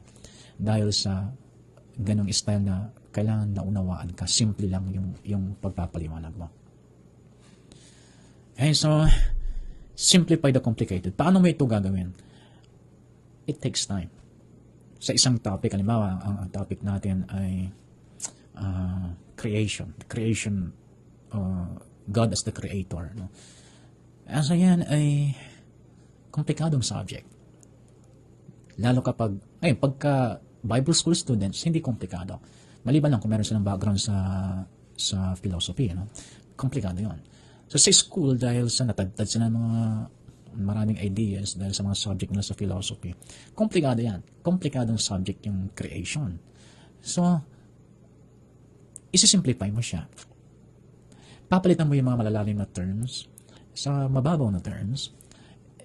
Dahil sa ganong style na kailangan naunawaan ka, simple lang yung pagpapaliwanag mo. Okay, so simplify the complicated. Paano mo ito gagawin? It takes time. Sa isang topic, halimbawa, ang topic natin ay creation. Creation, God as the creator. No? So yan ay komplikadong subject. Lalo pagka Bible school students, hindi komplikado. Maliban lang kung meron silang background sa philosophy. Komplikado yon. So sa school, dahil sa natagtad sila ng mga maraming ideas dahil sa mga subject nila sa philosophy, komplikado yan. Komplikadong subject yung creation. So, isi-simplify mo siya. Papalitan mo yung mga malalalim na terms sa mababaw na terms,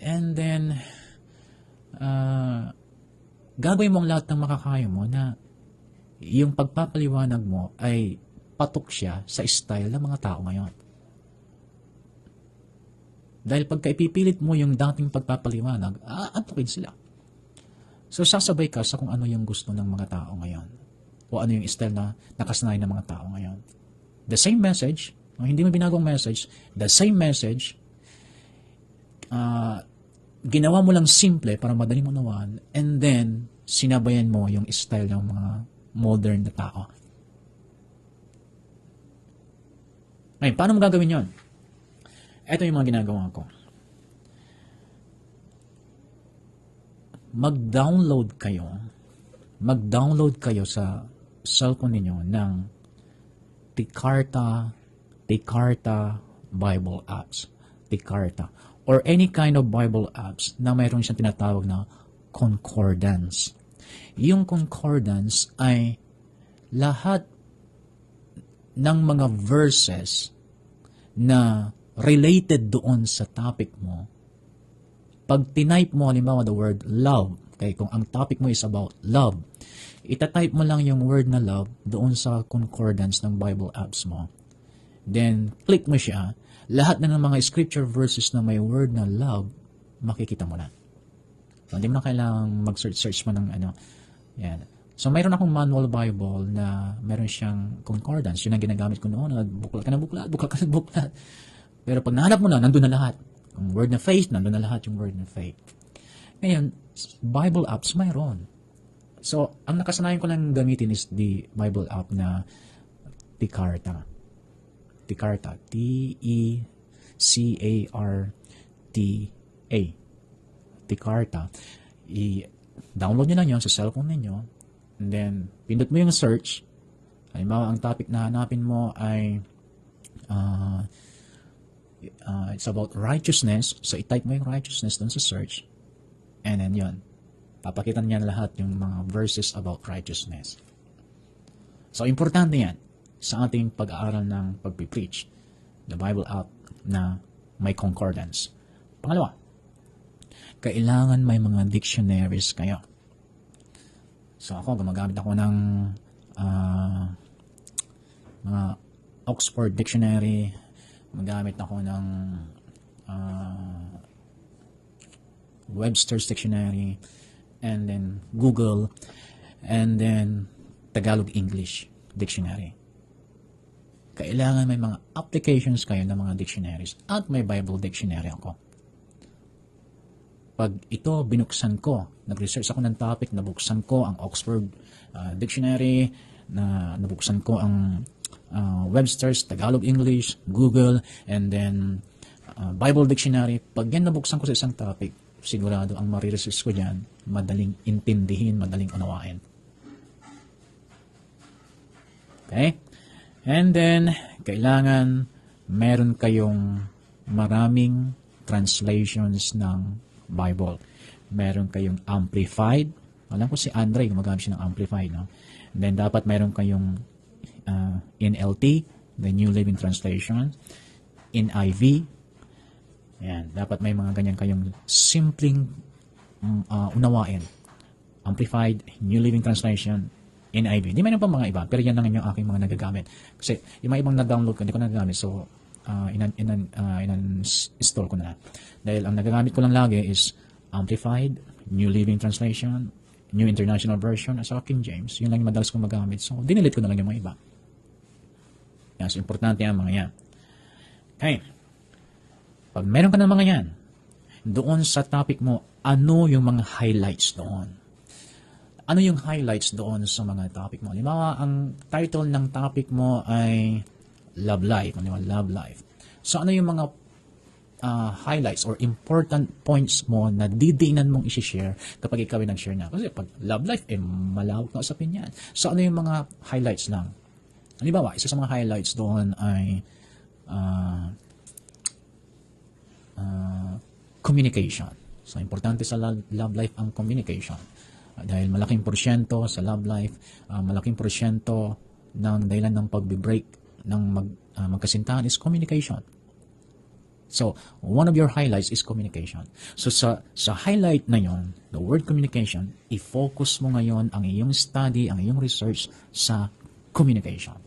and then gagawin mo ang lahat ng makakaya mo na yung pagpapaliwanag mo ay patok siya sa style ng mga tao ngayon. Dahil pagka ipipilit mo yung dating pagpapaliwanag, antukin sila. So, sasabay ka sa kung ano yung gusto ng mga tao ngayon. O ano yung style na nakasanay ng mga tao ngayon. The same message, hindi mo binagong message, the same message, ginawa mo lang simple para madaling unawaan, and then, sinabayan mo yung style ng mga modern na tao. Ngayon, paano mo gagawin yon? Ito yung mga ginagawa ko. Mag-download kayo sa cellphone ninyo ng Tikarta Bible apps. Tikarta. Or any kind of Bible apps na mayroon siyang tinatawag na concordance. Yung concordance ay lahat ng mga verses na related doon sa topic mo, pag tinype mo, halimbawa, the word love, okay, kung ang topic mo is about love, itatype mo lang yung word na love doon sa concordance ng Bible apps mo. Then, click mo siya. Lahat na ng mga scripture verses na may word na love, makikita mo na. So, hindi mo na kailangang mag-search mo ng ano. Yan. So, mayroon akong manual Bible na meron siyang concordance. Yun ang ginagamit ko noon. Buklat ka na buklat, buklat ka na buklat. Pero pag nahanap mo na, nandun na lahat. Yung word na faith, nandun na lahat yung word na faith. Ngayon, Bible apps mayroon. So, ang nakasanayan ko lang gamitin is the Bible app na Ticarta. Ticarta. T-E-C-A-R-T-A. Ticarta. I-download nyo lang yun sa cellphone ninyo. And then, pindot mo yung search. Halimbawa, ang topic na hanapin mo ay it's about righteousness. So, i-type mo yung righteousness dun sa search. And then, yun. Papakita niya lahat yung mga verses about righteousness. So, importante yan sa ating pag-aaral ng pagpipreach. The Bible app na may concordance. Pangalawa, kailangan may mga dictionaries kayo. So, ako, gumagamit ako ng mga Oxford Dictionary. Gumagamit ako ng Webster's Dictionary, and then Google, and then Tagalog-English Dictionary. Kailangan may mga applications kayo ng mga dictionaries, at may Bible Dictionary ako. Pag ito binuksan ko, nag-research ako ng topic, nabuksan ko ang Oxford Dictionary, nabuksan ko ang Webster's, Tagalog-English, Google, and then Bible Dictionary. Pag yan nabuksan ko sa isang topic, sigurado ang mariresearch ko dyan, madaling intindihin, madaling unawain. Okay? And then, kailangan meron kayong maraming translations ng Bible. Meron kayong amplified. Alam ko si Andre, gumagamit siya ng amplified. No? And then, dapat meron kayong NLT, the New Living Translation, NIV. Yan, dapat may mga ganyan kayong simpleng unawain. Amplified, New Living Translation, NIV. Hindi mayroon pa mga iba, pero yan lang yung aking mga nagagamit. Kasi yung mga ibang na-download ko, hindi ko nagagamit. So, install ko na. Dahil ang nagagamit ko lang lagi is Amplified, New Living Translation, New International Version, at saka King James. Yun lang yung madalas kong magamit. So, dinilit ko na lang yung mga iba. Yan, so importante yan mga yan. Okay. Pag meron ka ng mga yan, doon sa topic mo, ano yung mga highlights doon? Ano yung highlights doon sa mga topic mo? Halimbawa, ang title ng topic mo ay Love Life. Love Life. So, ano yung mga highlights or important points mo na didiinan mong isi-share kapag ikaw ay nag-share na? Kasi pag Love Life, malawak na usapin yan. So, ano yung mga highlights lang? Halimbawa, isa sa mga highlights doon ay communication. So, importante sa love life ang communication. Dahil malaking porsyento sa love life, malaking porsyento ng dahilan ng pag-break ng magkasintahan is communication. So, one of your highlights is communication. So, sa highlight na yon, the word communication, i-focus mo ngayon ang iyong study, ang iyong research sa communication.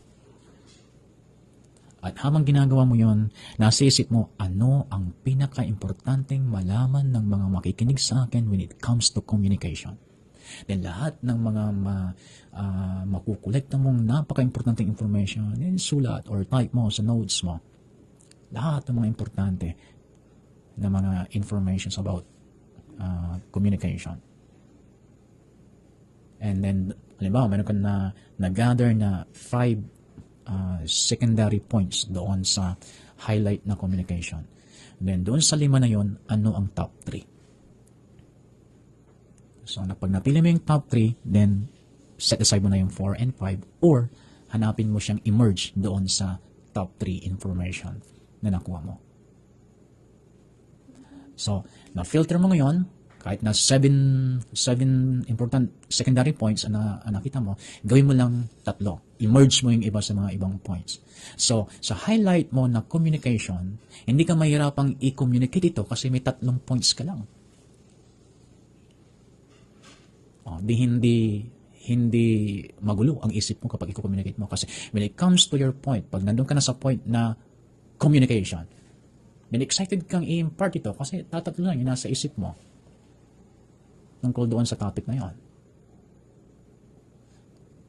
At habang ginagawa mo yon, nasa isip mo, ano ang pinaka-importanteng malaman ng mga makikinig sa akin when it comes to communication. Then lahat ng mga makukolekta mong napaka-importanteng information, then sulat or type mo sa notes mo. Lahat ng mga importante na mga informations about communication. And then, halimbawa, meron ka na nag-gather na 5 secondary points doon sa highlight na communication. Then, doon sa 5 na yon, ano ang top 3? So, pag napili mo yung top 3, then set aside mo na yung 4 and 5 or hanapin mo siyang emerge doon sa top 3 information na nakuha mo. So, na-filter mo ngayon, kahit na 7 important secondary points na nakita mo, gawin mo lang 3. i-merge mo yung iba sa mga ibang points. So, sa highlight mo na communication, hindi ka mahirapang i-communicate ito kasi may 3 points ka lang. Hindi magulo ang isip mo kapag i-communicate mo. Kasi when it comes to your point, pag nandun ka na sa point na communication, then excited kang i-impart ito kasi tatatlo lang yung nasa isip mo tungkol doon sa topic na yon.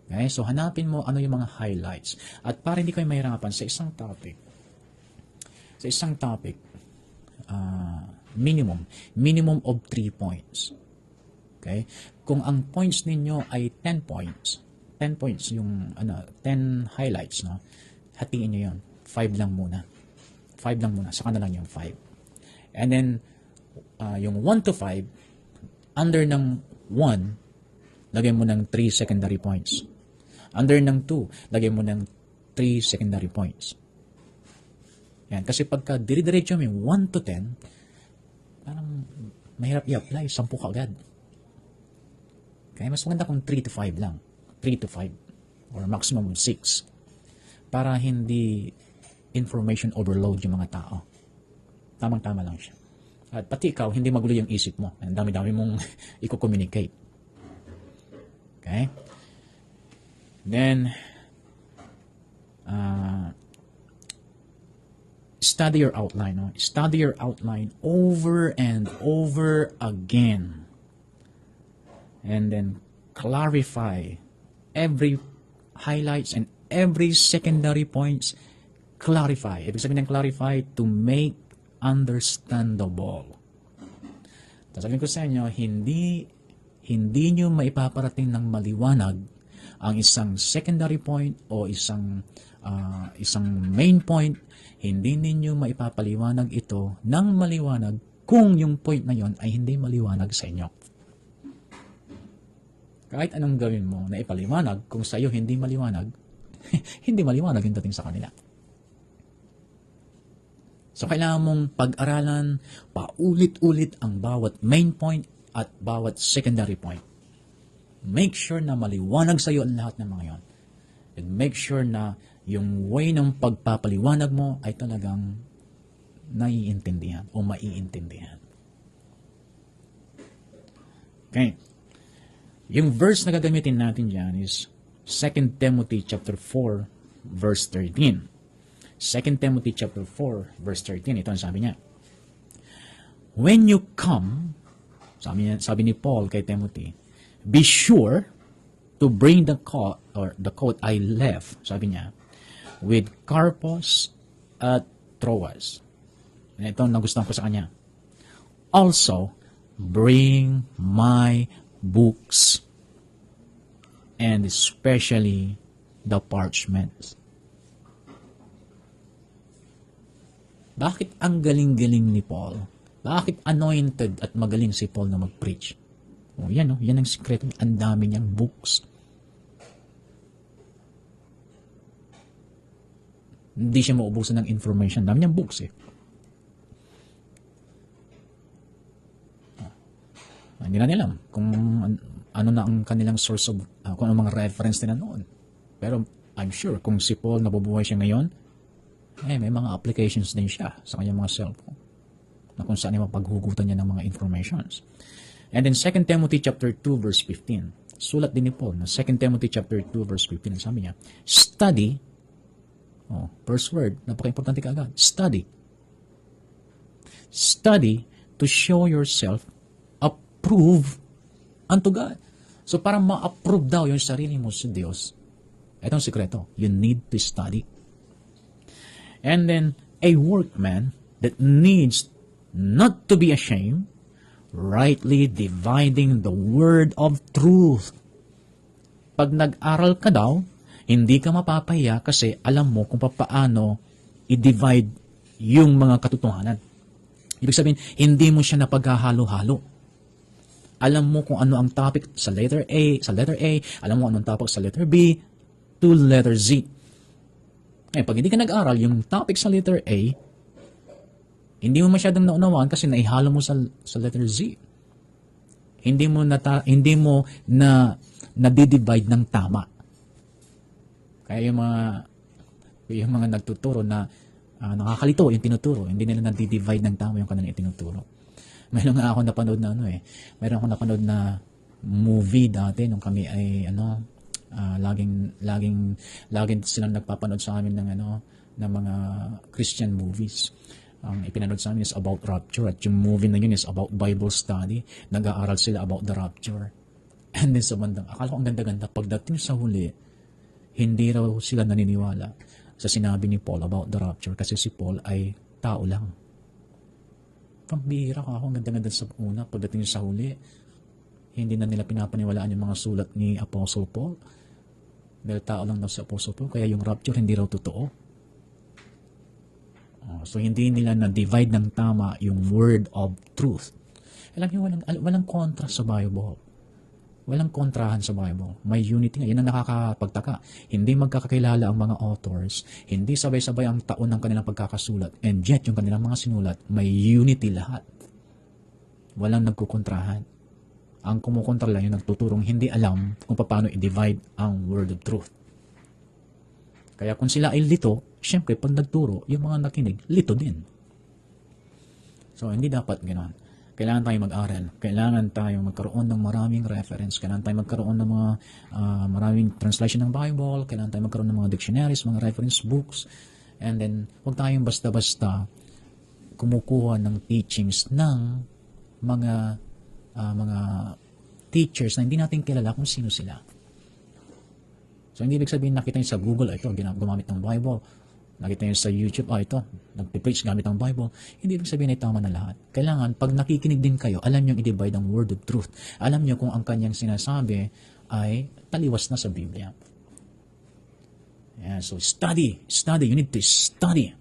Okay? So, hanapin mo ano yung mga highlights. At para hindi kayo mahirapan sa isang topic, minimum of 3 points. Okay? Kung ang points ninyo ay 10 points yung 10 highlights, no? Hatiin nyo yun. 5 lang muna. Saka na lang yung 5. And then, yung 1 to 5, under ng 1, lagay mo ng 3 secondary points. Under ng 2, lagay mo ng 3 secondary points. Yan. Kasi pagka dire-diretso mo yung 1 to 10, parang mahirap i-apply. 10 ka agad. Okay? Mas maganda kung 3 to 5 lang. 3 to 5. Or maximum 6. Para hindi information overload yung mga tao. Tamang-tama lang siya. At pati ikaw, hindi magulo yung isip mo. Ang dami-dami mong i-communicate. Okay? Then, study your outline. No? Study your outline over and over again. And then, clarify every highlights and every secondary points. Clarify. Ibig sabihin ng clarify, to make understandable. Sasabihin ko sa inyo, hindi nyo maipaparating ng maliwanag ang isang secondary point o isang main point. Hindi ninyo maipapaliwanag ito ng maliwanag kung yung point na yon ay hindi maliwanag sa inyo. Kahit anong gawin mo na ipaliwanag, kung sa iyo hindi maliwanag, hindi maliwanag yung dating sa kanila. So, kailangan mong pag-aralan paulit-ulit ang bawat main point at bawat secondary point. Make sure na maliwanag sa iyo ang lahat ng mga yon. And make sure na yung way ng pagpapaliwanag mo ay talagang naiintindihan o maiintindihan. Okay. Yung verse na gagamitin natin dyan is 2 Timothy chapter 4, verse 13. 2 Timothy chapter 4, verse 13. Ito ang sabi niya. When you come, sabi ni Paul kay Timothy, be sure to bring the coat I left, sabi niya, with Carpus at Troas. And ito ang nagustuhan ko sa kanya. Also, bring my books, and especially the parchments. Bakit ang galing-galing ni Paul? Bakit anointed at magaling si Paul na mag-preach? Yan ang sikreto. Ang dami niyang books. Hindi siya maubusan ng information. Dami niyang books eh. Hindi na nila kung ano na ang kanilang source of, kung ano mga reference nila noon. Pero I'm sure kung si Paul nabubuhay siya ngayon, may mga applications din siya sa kanyang mga cellphone na kung saan ay mapaghugutan niya ng mga informations. And then 2 Timothy chapter 2 verse 15. Sulat din ni Paul na 2 Timothy chapter 2 verse 15. Sabi niya, study, first word, napaka-importante kaagad, study. Study to show yourself approved unto God. So para ma-approve daw yung sarili mo sa Diyos, itong sikreto, you need to study. And then, a workman that needs not to be ashamed, rightly dividing the word of truth. Pag nag-aral ka daw, hindi ka mapapahiya kasi alam mo kung paano i-divide yung mga katotohanan. Ibig sabihin, hindi mo siya napaghahalo-halo. Alam mo kung ano ang topic sa letter A, alam mo anong topic sa letter B, to letter Z. Pag hindi ka nag-aral, yung topic sa letter A, hindi mo masyadong naunawaan kasi naihalo mo sa letter Z. Hindi mo na-divide ng tama. Kaya yung mga nagtuturo na nakakalito yung tinuturo, hindi nila na-divide ng tama yung kanilang itinuturo. Meron nga ako napanood na meron ako napanood na movie dati nung kami ay laging silang nagpapanood sa amin ng mga Christian movies. Ang ipinanood sa amin is about rapture, at yung movie na yun is about Bible study. Nag-aaral sila about the rapture. And then sa bandang, akala ko ang ganda-ganda, pagdating sa huli, hindi raw sila naniniwala sa sinabi ni Paul about the rapture, kasi si Paul ay tao lang. Pambihira ka ako, ang ganda-ganda sa una, pagdating sa huli, hindi na nila pinapaniwalaan yung mga sulat ni Apostle Paul. Dahil tao lang daw si Apostle Paul, kaya yung rapture hindi raw totoo. So hindi nila na-divide ng tama yung word of truth. Alam niyo, walang kontra sa Bible. Walang kontrahan sa Bible. May unity nga. Yan ang nakakapagtaka. Hindi magkakakilala ang mga authors. Hindi sabay-sabay ang taon ng kanilang pagkakasulat. And yet, yung kanilang mga sinulat, may unity lahat. Walang nagkukontrahan. Ang kumukontra lang yung nagtuturong hindi alam kung paano i-divide ang word of truth. Kaya kung sila ay lito, syempre pag nagturo, yung mga nakinig, lito din. So, hindi dapat ganoon. Kailangan tayong mag-aral. Kailangan tayong magkaroon ng maraming reference. Kailangan tayong magkaroon ng mga maraming translation ng Bible. Kailangan tayong magkaroon ng mga dictionaries, mga reference books. And then, huwag tayong basta-basta kumukuha ng teachings ng mga teachers na hindi natin kilala kung sino sila. So, hindi ibig sabihin nakita nyo sa Google, ito, gumamit ng Bible. Nakita nyo sa YouTube, ito, nagpipreach gamit ng Bible. Hindi ibig sabihin ay tama na lahat. Kailangan, pag nakikinig din kayo, alam nyo i-divide ang word of truth. Alam nyo kung ang kanyang sinasabi ay taliwas na sa Biblia. Yeah, so, study. You need to study.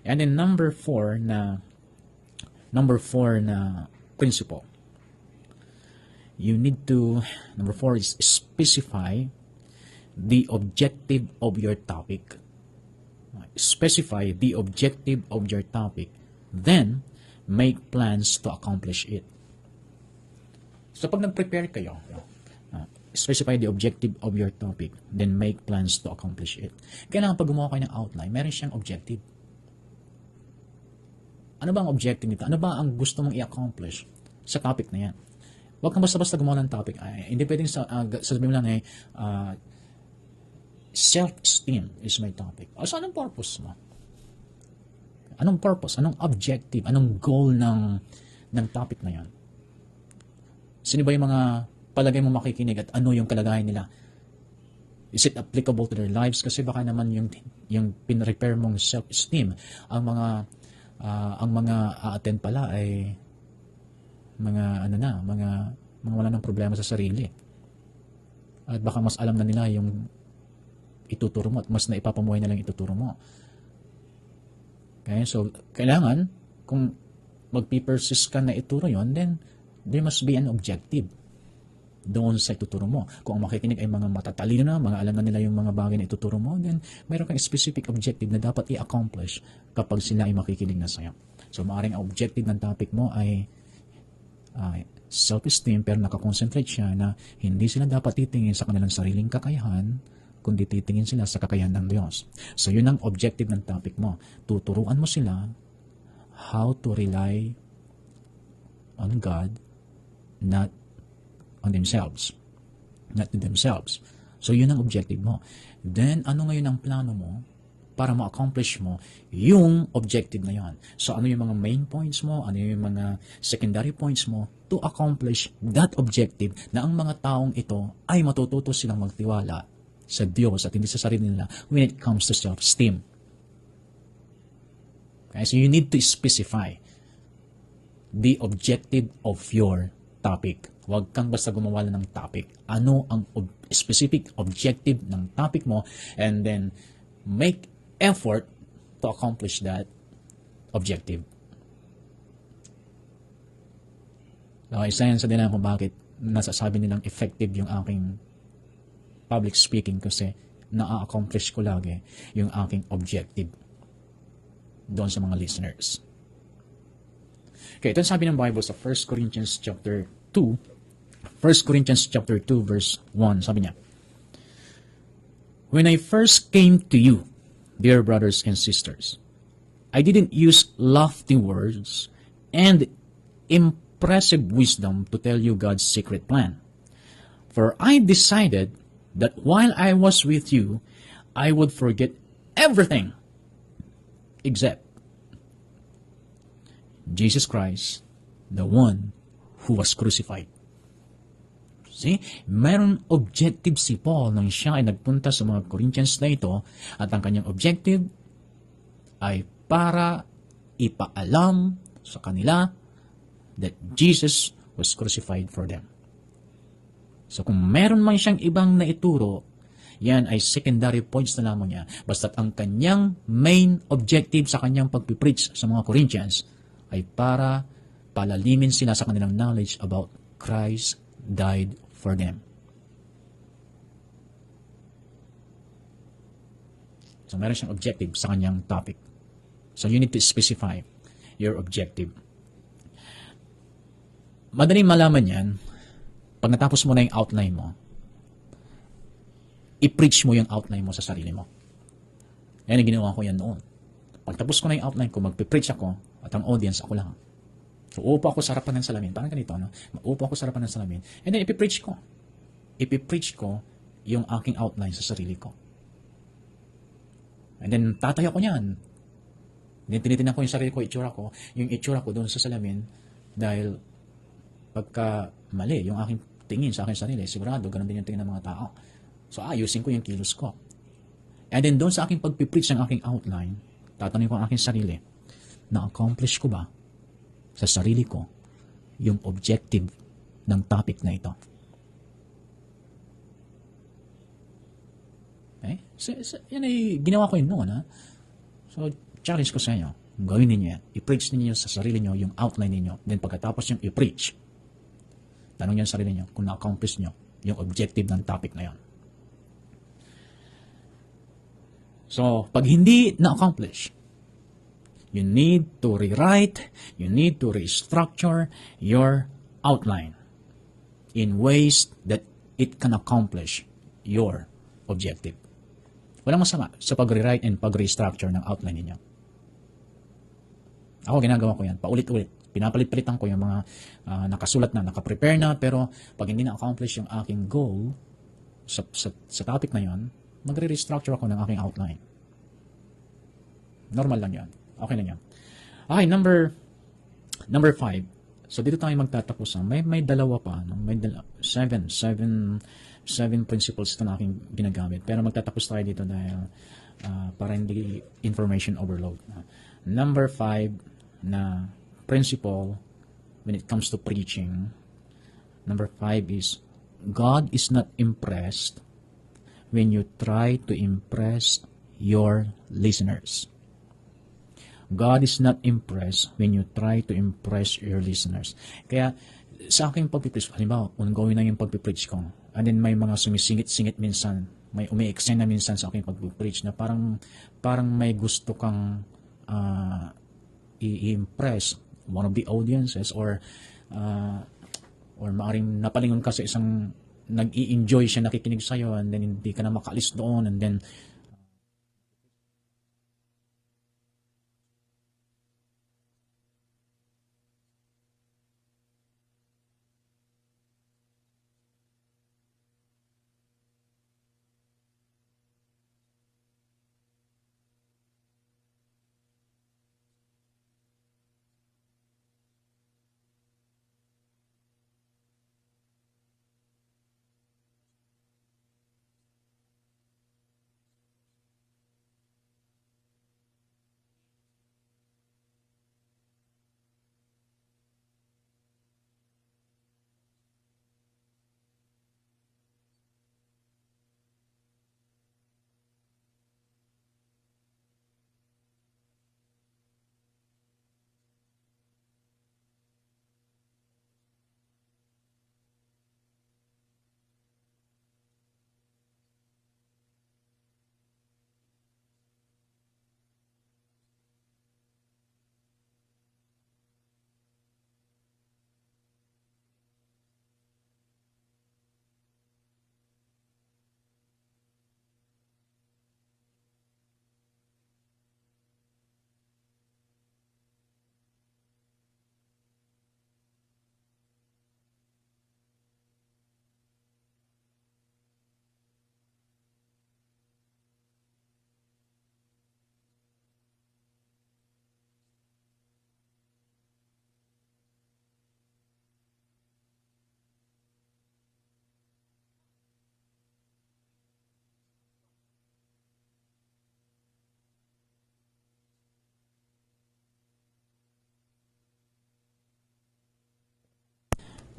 And then, number 4 na principle. Number 4 is specify the objective of your topic. Specify the objective of your topic, then make plans to accomplish it. So pag nag-prepare kayo, specify the objective of your topic, then make plans to accomplish it. Kailangan pag gumawa kayo ng outline, meron siyang objective. Ano ba ang objective nito? Ano ba ang gusto mong i-accomplish sa topic na yan? Huwag kang basta-basta gumawa ng topic. Hindi pwedeng sabihin mo lang self-esteem is my topic. So, anong purpose mo? Anong purpose? Anong objective? Anong goal ng topic na yan? Sino ba yung mga palagay mo makikinig at ano yung kalagayan nila? Is it applicable to their lives? Kasi baka naman yung pin-repair mong self-esteem, ang mga a-attend pala ay mga wala ng problema sa sarili. At baka mas alam na nila yung ituturo mo at mas naipapamuhay na lang ituturo mo. Okay, so kailangan kung magpipersist ka na ituro yon, then there must be an objective doon sa ituturo mo. Kung ang makikinig ay mga matatalino na, mga alam na nila yung mga bagay na ituturo mo, then mayroon kang specific objective na dapat i-accomplish kapag sila ay makikinig na sa'yo. So maaaring ang objective ng topic mo ay self-esteem, pero nakakonsentrate siya na hindi sila dapat titingin sa kanilang sariling kakayahan, kundi titingin sila sa kakayahan ng Diyos. So yun ang objective ng topic mo. Tuturuan mo sila how to rely on God, not on themselves. Not to themselves. So yun ang objective mo. Then ano ngayon ang plano mo para ma-accomplish mo yung objective na yun? So ano yung mga main points mo? Ano yung mga secondary points mo to accomplish that objective na ang mga taong ito ay matututo silang magtiwala sa Diyos at hindi sa sarili nila when it comes to self-esteem. Okay, so you need to specify the objective of your topic. Huwag kang basta gumawa ng topic. Ano ang specific objective ng topic mo, and then make effort to accomplish that objective. So, isa yan sa dinaan kung bakit nasasabi nilang effective yung aking public speaking, kasi na-accomplish ko lagi yung aking objective doon sa mga listeners. Okay, ito sabi ng Bible sa 1 Corinthians chapter 2 verse 1, sabi niya, When I first came to you, dear brothers and sisters, I didn't use lofty words and impressive wisdom to tell you God's secret plan. For I decided that while I was with you, I would forget everything except Jesus Christ, the one who was crucified. See, mayroon objective si Paul nang siya ay nagpunta sa mga Corinthians na ito at ang kanyang objective ay para ipaalam sa kanila that Jesus was crucified for them. So kung meron man siyang ibang naituro, yan ay secondary points na lamang niya. Basta't ang kanyang main objective sa kanyang pagpipreach sa mga Corinthians ay para palalimin sila sa kanilang knowledge about Christ died for them. So meron siyang objective sa kanyang topic. So you need to specify your objective. Madaling malaman yan, pag natapos mo na yung outline mo, i-preach mo yung outline mo sa sarili mo. Yan ang ginawa ko yan noon. Pag tapos ko na yung outline ko, magpipreach ako at ang audience ako lang. So uupo ako sa harapan ng salamin. Parang ganito, no? Uupo ako sa harapan ng salamin. And then ipipreach ko. Ipipreach ko yung aking outline sa sarili ko. And then tatayo ko niyan. Then tinitingnan ko yung sarili ko, yung itsura ko doon sa salamin dahil pagka mali yung aking tingin sa aking sarili, sigurado ganun din yung tingin ng mga tao. So ayusin ko yung kilos ko. And then doon sa aking pagpipreach ng aking outline, tatanungin ko ang aking sarili, na-accomplish ko ba sa sarili ko yung objective ng topic na ito? Okay? So, yan ay ginawa ko yun noon. Ha? So, challenge ko sa inyo, gawin ninyo yan. I-preach ninyo sa sarili nyo yung outline ninyo. Then pagkatapos yung i-preach, tanong nyo sa sarili nyo kung na-accomplish nyo yung objective ng topic na yan. So, pag hindi na-accomplish, you need to rewrite, you need to restructure your outline in ways that it can accomplish your objective. Walang masama sa pag-rewrite and pag-restructure ng outline ninyo. Ako, ginagawa ko yan, paulit-ulit. Pinapalit-palitan ko yung mga nakasulat na, nakaprepare na, pero pag hindi na-accomplish yung aking goal sa topic na yon, magre-restructure ako ng aking outline. Normal lang yan. Okay lang yan. Okay, number 5. So, dito tayo magtatapos. May dalawa pa. No? May seven principles ito na aking ginagamit. Pero magtatapos tayo dito dahil para hindi information overload. Number 5 na principle when it comes to preaching. Number 5 is, God is not impressed when you try to impress your listeners. God is not impressed when you try to impress your listeners. Kaya sa aking pagpipreach, halimbawa, ongoing na yung pagpipreach ko, and then may mga sumisingit-singit minsan, may umi-extend na minsan sa aking pagpipreach na parang may gusto kang i-impress one of the audiences or maaring napalingon ka sa isang nag-i-enjoy siya nakikinig sa'yo and then hindi ka na makaalis doon and then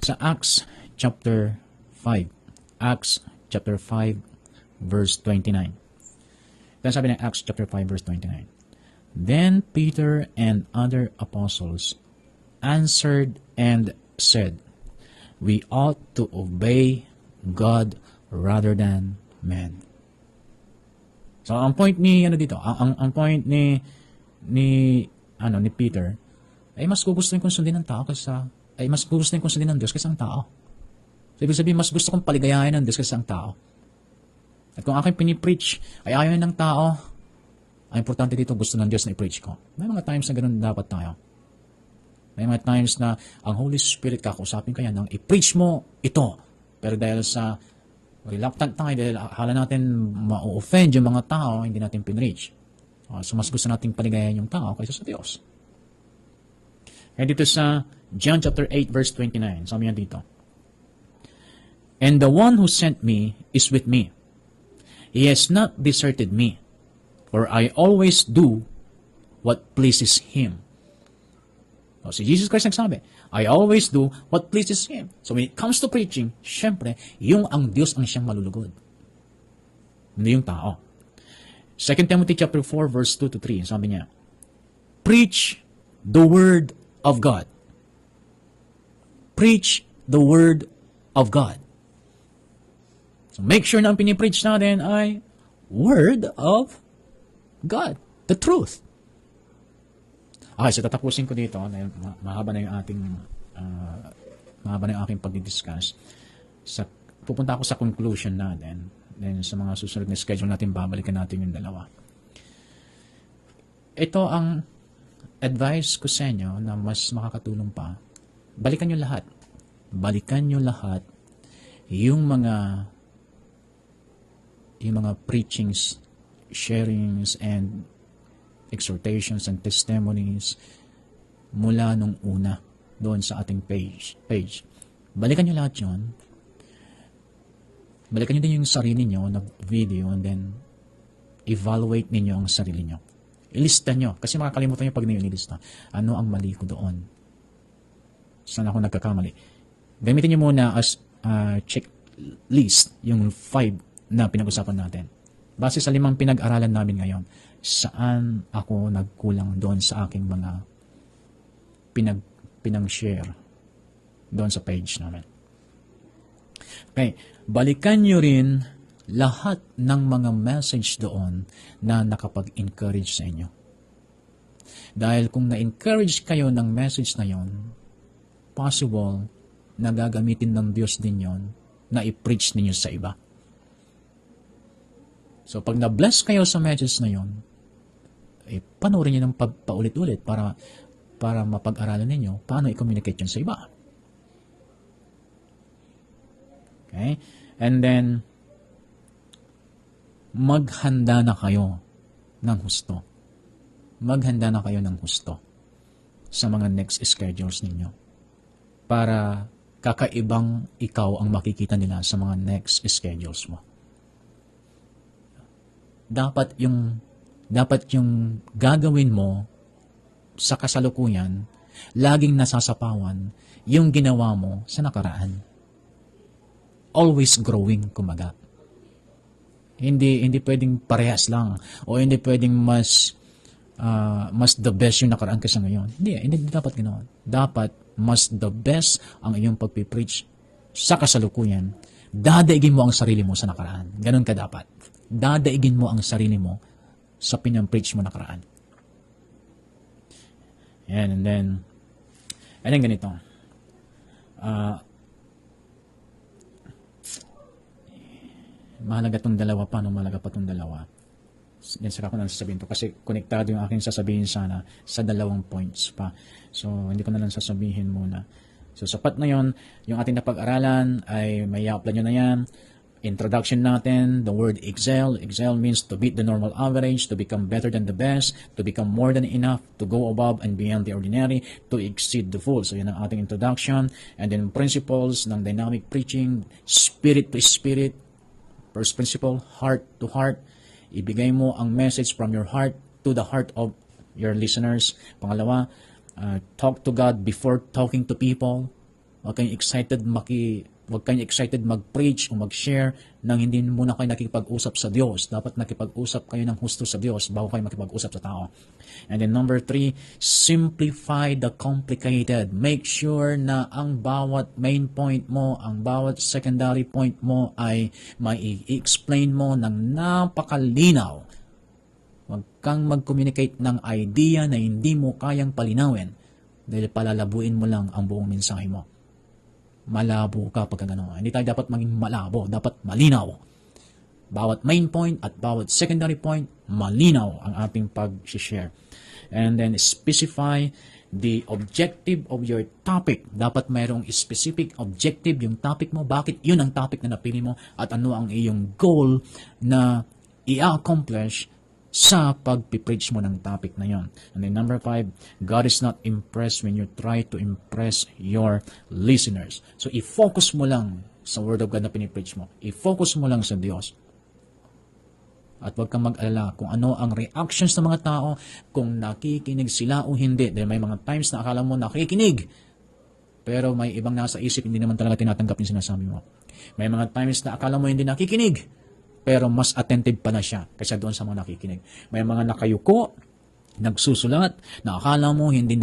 Sa Acts chapter 5. Acts chapter 5 verse 29. Then sabi ng Acts chapter 5 verse 29. Then Peter and other apostles answered and said, we ought to obey God rather than men. So ang point ni ang point ni Peter ay mas gugustuhin kong sundin ng tao mas gugustuhin kong sundin ng Diyos kaysa ang tao. So, ibig sabihin, mas gusto kong paligayahin ng Diyos kaysa ang tao. At kung aking pinipreach ay ayaw ng tao, ang importante dito, gusto ng Diyos na i-preach ko. May mga times na ganun dapat tayo. May mga times na ang Holy Spirit kakausapin kaya nang i-preach mo ito. Pero dahil sa reluctant tayo, dahil akala natin ma-offend yung mga tao, hindi natin pinreach. So, mas gusto nating paligayahin yung tao kaysa sa Diyos. Kaya dito sa John chapter 8 verse 29, sabi niya dito, and the one who sent me is with me. He has not deserted me, for I always do what pleases Him. So, si Jesus Christ nagsabi, I always do what pleases Him. So when it comes to preaching, syempre, yung ang Diyos ang siyang malulugod. Hindi yung tao. 2 Timothy chapter 4 verse 2 to 3, sabi niya, preach the word of God. Preach the word of God. So make sure na ang pinipreach natin ay word of God. The truth. Okay, so tatapusin ko dito. Mahaba na yung aking pagdidiscuss. Pupunta ako sa conclusion natin. Then sa mga susunod na schedule natin, babalikan natin yung dalawa. Ito ang advice ko sa inyo na mas makakatulong pa. Balikan nyo lahat. Balikan nyo lahat yung mga preachings, sharings, and exhortations and testimonies mula nung una doon sa ating page. Balikan nyo lahat yun. Balikan nyo din yung sarili nyo na video and then evaluate ninyo ang sarili nyo. Ilista nyo. Kasi makakalimutan nyo pag nilista. Ano ang mali ko doon? Saan ako nagkakamali? Gamitin nyo muna as checklist yung 5 na pinag-usapan natin. Base sa 5 pinag-aralan namin ngayon, saan ako nagkulang doon sa aking mga pinang-share doon sa page namin. Okay, balikan nyo rin lahat ng mga message doon na nakapag-encourage sa inyo. Dahil kung na-encourage kayo ng message na yon, possible na gagamitin ng Diyos din yon na i-preach ninyo sa iba. So, pag na-bless kayo sa message na yon, panoorin nyo ng paulit-ulit para mapag-aralan ninyo paano i-communicate yun sa iba. Okay? And then, maghanda na kayo ng husto. Maghanda na kayo ng husto sa mga next schedules ninyo para kakaibang ikaw ang makikita nila sa mga next schedules mo. Dapat yung gagawin mo sa kasalukuyan, laging nasasapawan yung ginawa mo sa nakaraan. Always growing, kumaga. Hindi pwedeng parehas lang o hindi pwedeng mas the best yung nakaraan kaysa ngayon. Hindi dapat ganoon. Dapat mas the best ang iyong pagpipreach sa kasalukuyan. Dadaigin mo ang sarili mo sa nakaraan. Ganon ka dapat. Dadaigin mo ang sarili mo sa pinang-preach mo nakaraan. And then ganito. Mahalaga itong dalawa. Paano mahalaga pa itong dalawa? Yan saka ko na sasabihin to kasi konektado yung aking sasabihin sana sa 2 points pa. So, hindi ko na lang sasabihin muna. So, sapat na yon. Yung ating napag-aralan ay may i-upload nyo na yan. Introduction natin, the word excel. Excel means to beat the normal average, to become better than the best, to become more than enough, to go above and beyond the ordinary, to exceed the full. So, yan ang ating introduction. And then, principles ng dynamic preaching, spirit to spirit. First principle, heart to heart. Ibigay mo ang message from your heart to the heart of your listeners. Pangalawa, talk to God before talking to people. Huwag kayong excited mag-preach o mag-share nang hindi muna kayo nakikipag-usap sa Diyos. Dapat nakipag-usap kayo ng husto sa Diyos bago kayo makipag-usap sa tao. And then number 3, simplify the complicated. Make sure na ang bawat main point mo, ang bawat secondary point mo ay mai-explain mo ng napakalinaw. Huwag kang mag-communicate ng idea na hindi mo kayang palinawin dahil palalabuin mo lang ang buong mensahe mo. Malabo ka pagka gano'n. Hindi tayo dapat maging malabo, dapat malinaw. Bawat main point at bawat secondary point, malinaw ang ating pag-share. And then specify the objective of your topic. Dapat mayroong specific objective yung topic mo. Bakit yun ang topic na napili mo at ano ang iyong goal na i-accomplish sa pag-preach mo ng topic na yon. And then number 5, God is not impressed when you try to impress your listeners. So i-focus mo lang sa Word of God na pinipreach mo. I-focus mo lang sa Diyos. At huwag kang mag-alala kung ano ang reactions ng mga tao, kung nakikinig sila o hindi. Dahil may mga times na akala mo nakikinig, pero may ibang nasa isip, hindi naman talaga tinatanggap yung sinasabi mo. May mga times na akala mo hindi nakikinig, pero mas attentive pa na siya kaysa doon sa mga nakikinig. May mga nakayuko, nagsusulat, na akala mo hindi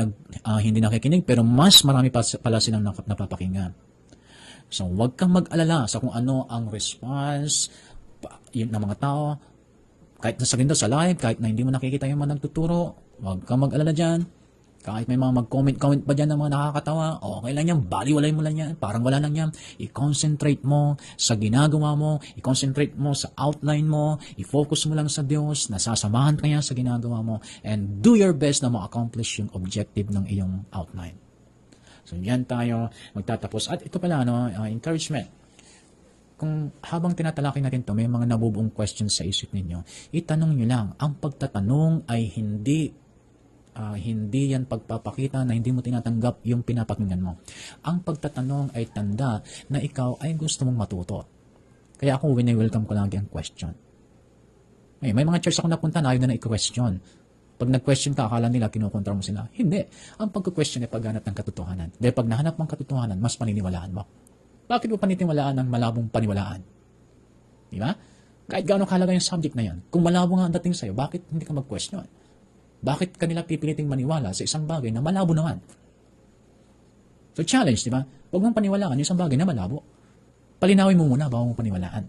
nakikinig, pero mas marami pala silang napapakinggan. So, huwag kang mag-alala sa kung ano ang response ng mga tao. Kahit nasa ganito sa live, kahit na hindi mo nakikita yung mga nagtuturo, huwag kang mag-alala dyan. Kahit may mga mag-comment pa dyan ng mga nakakatawa, okay lang yan, baliwalay mo lang yan, parang wala lang yan. I-concentrate mo sa ginagawa mo, i-concentrate mo sa outline mo, i-focus mo lang sa Diyos, nasasamahan ka niya sa ginagawa mo, and do your best na ma-accomplish yung objective ng iyong outline. So, yan tayo magtatapos. At ito pala, encouragement. Kung habang tinatalakay natin to, may mga nabubuong questions sa isip ninyo, itanong nyo lang. Ang pagtatanong ay hindi yan pagpapakita na hindi mo tinatanggap yung pinapakinggan mo. Ang pagtatanong ay tanda na ikaw ay gusto mong matuto. Kaya ako, wini-welcome ko lagi ang question. May mga church ako napunta na ayaw na i-question. Pag nag-question ka, akala nila kinukontra mo sila. Hindi. Ang pag-question ay paghanap ng katotohanan. Dahil pag nahanap mong katotohanan, mas paniniwalaan mo. Bakit mo paniniwalaan ng malabong paniwalaan? Di ba? Kahit gaano kahalaga yung subject na yan. Kung malabo nga ang dating sa'yo, bakit hindi ka mag-question? Bakit kanila pipiliting maniwala sa isang bagay na malabo naman? So challenge, di ba? Huwag mong paniwalaan yung isang bagay na malabo. Palinawin mo muna bago mo paniwalaan.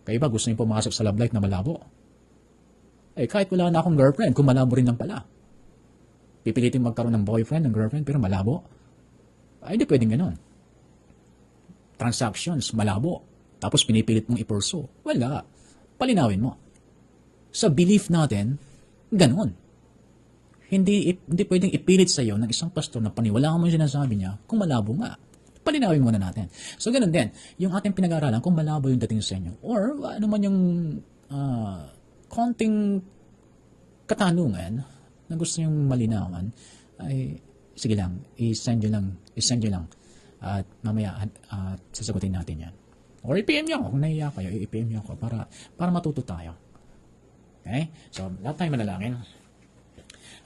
Kaya ba gusto niyo pumasok sa love life na malabo? Kahit wala na akong girlfriend, kung malabo rin lang pala. Pipiliting magkaroon ng boyfriend, ng girlfriend, pero malabo. Ay, di pwedeng ganon. Transactions, malabo. Tapos pinipilit mong i-pursue. Wala. Palinawin mo. Sa belief natin, ganon. Hindi pwedeng ipilit sa iyo ng isang pastor na paniwalaan mo yung sinasabi niya kung malabo nga. Palinawin muna natin. So, ganon din. Yung ating pinag-aaralan, kung malabo yung dating sa inyo, or ano man yung konting katanungan na gusto niyong malinawan, ay sige lang, i-send nyo lang. At mamaya sasagutin natin yan. Or i-PM nyo ako. Kung nahiya kayo, i-PM nyo ako para matuto tayo. Okay? So, lahat tayo manalangin.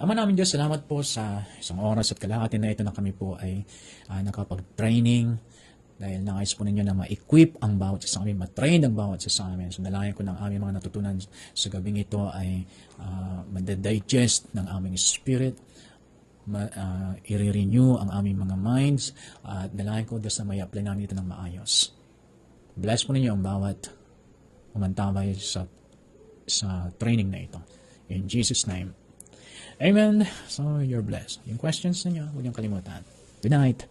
Ama namin Diyos, salamat po sa isang oras at kalahati na ito na kami po ay nakapag-training dahil nangais po ninyo na ma-equip ang bawat isa sa amin, ma-train ang bawat isa sa amin. So, nalangin ko ng aming mga natutunan sa gabing ito ay ma-digest ng aming spirit, i-renew ang aming mga minds, at nalangin ko Diyos na may apply namin ito ng maayos. Bless po ninyo ang bawat umantabay sa training na ito. In Jesus' name. Amen. So, you're blessed. Yung questions ninyo, huwag niyong kalimutan. Good night.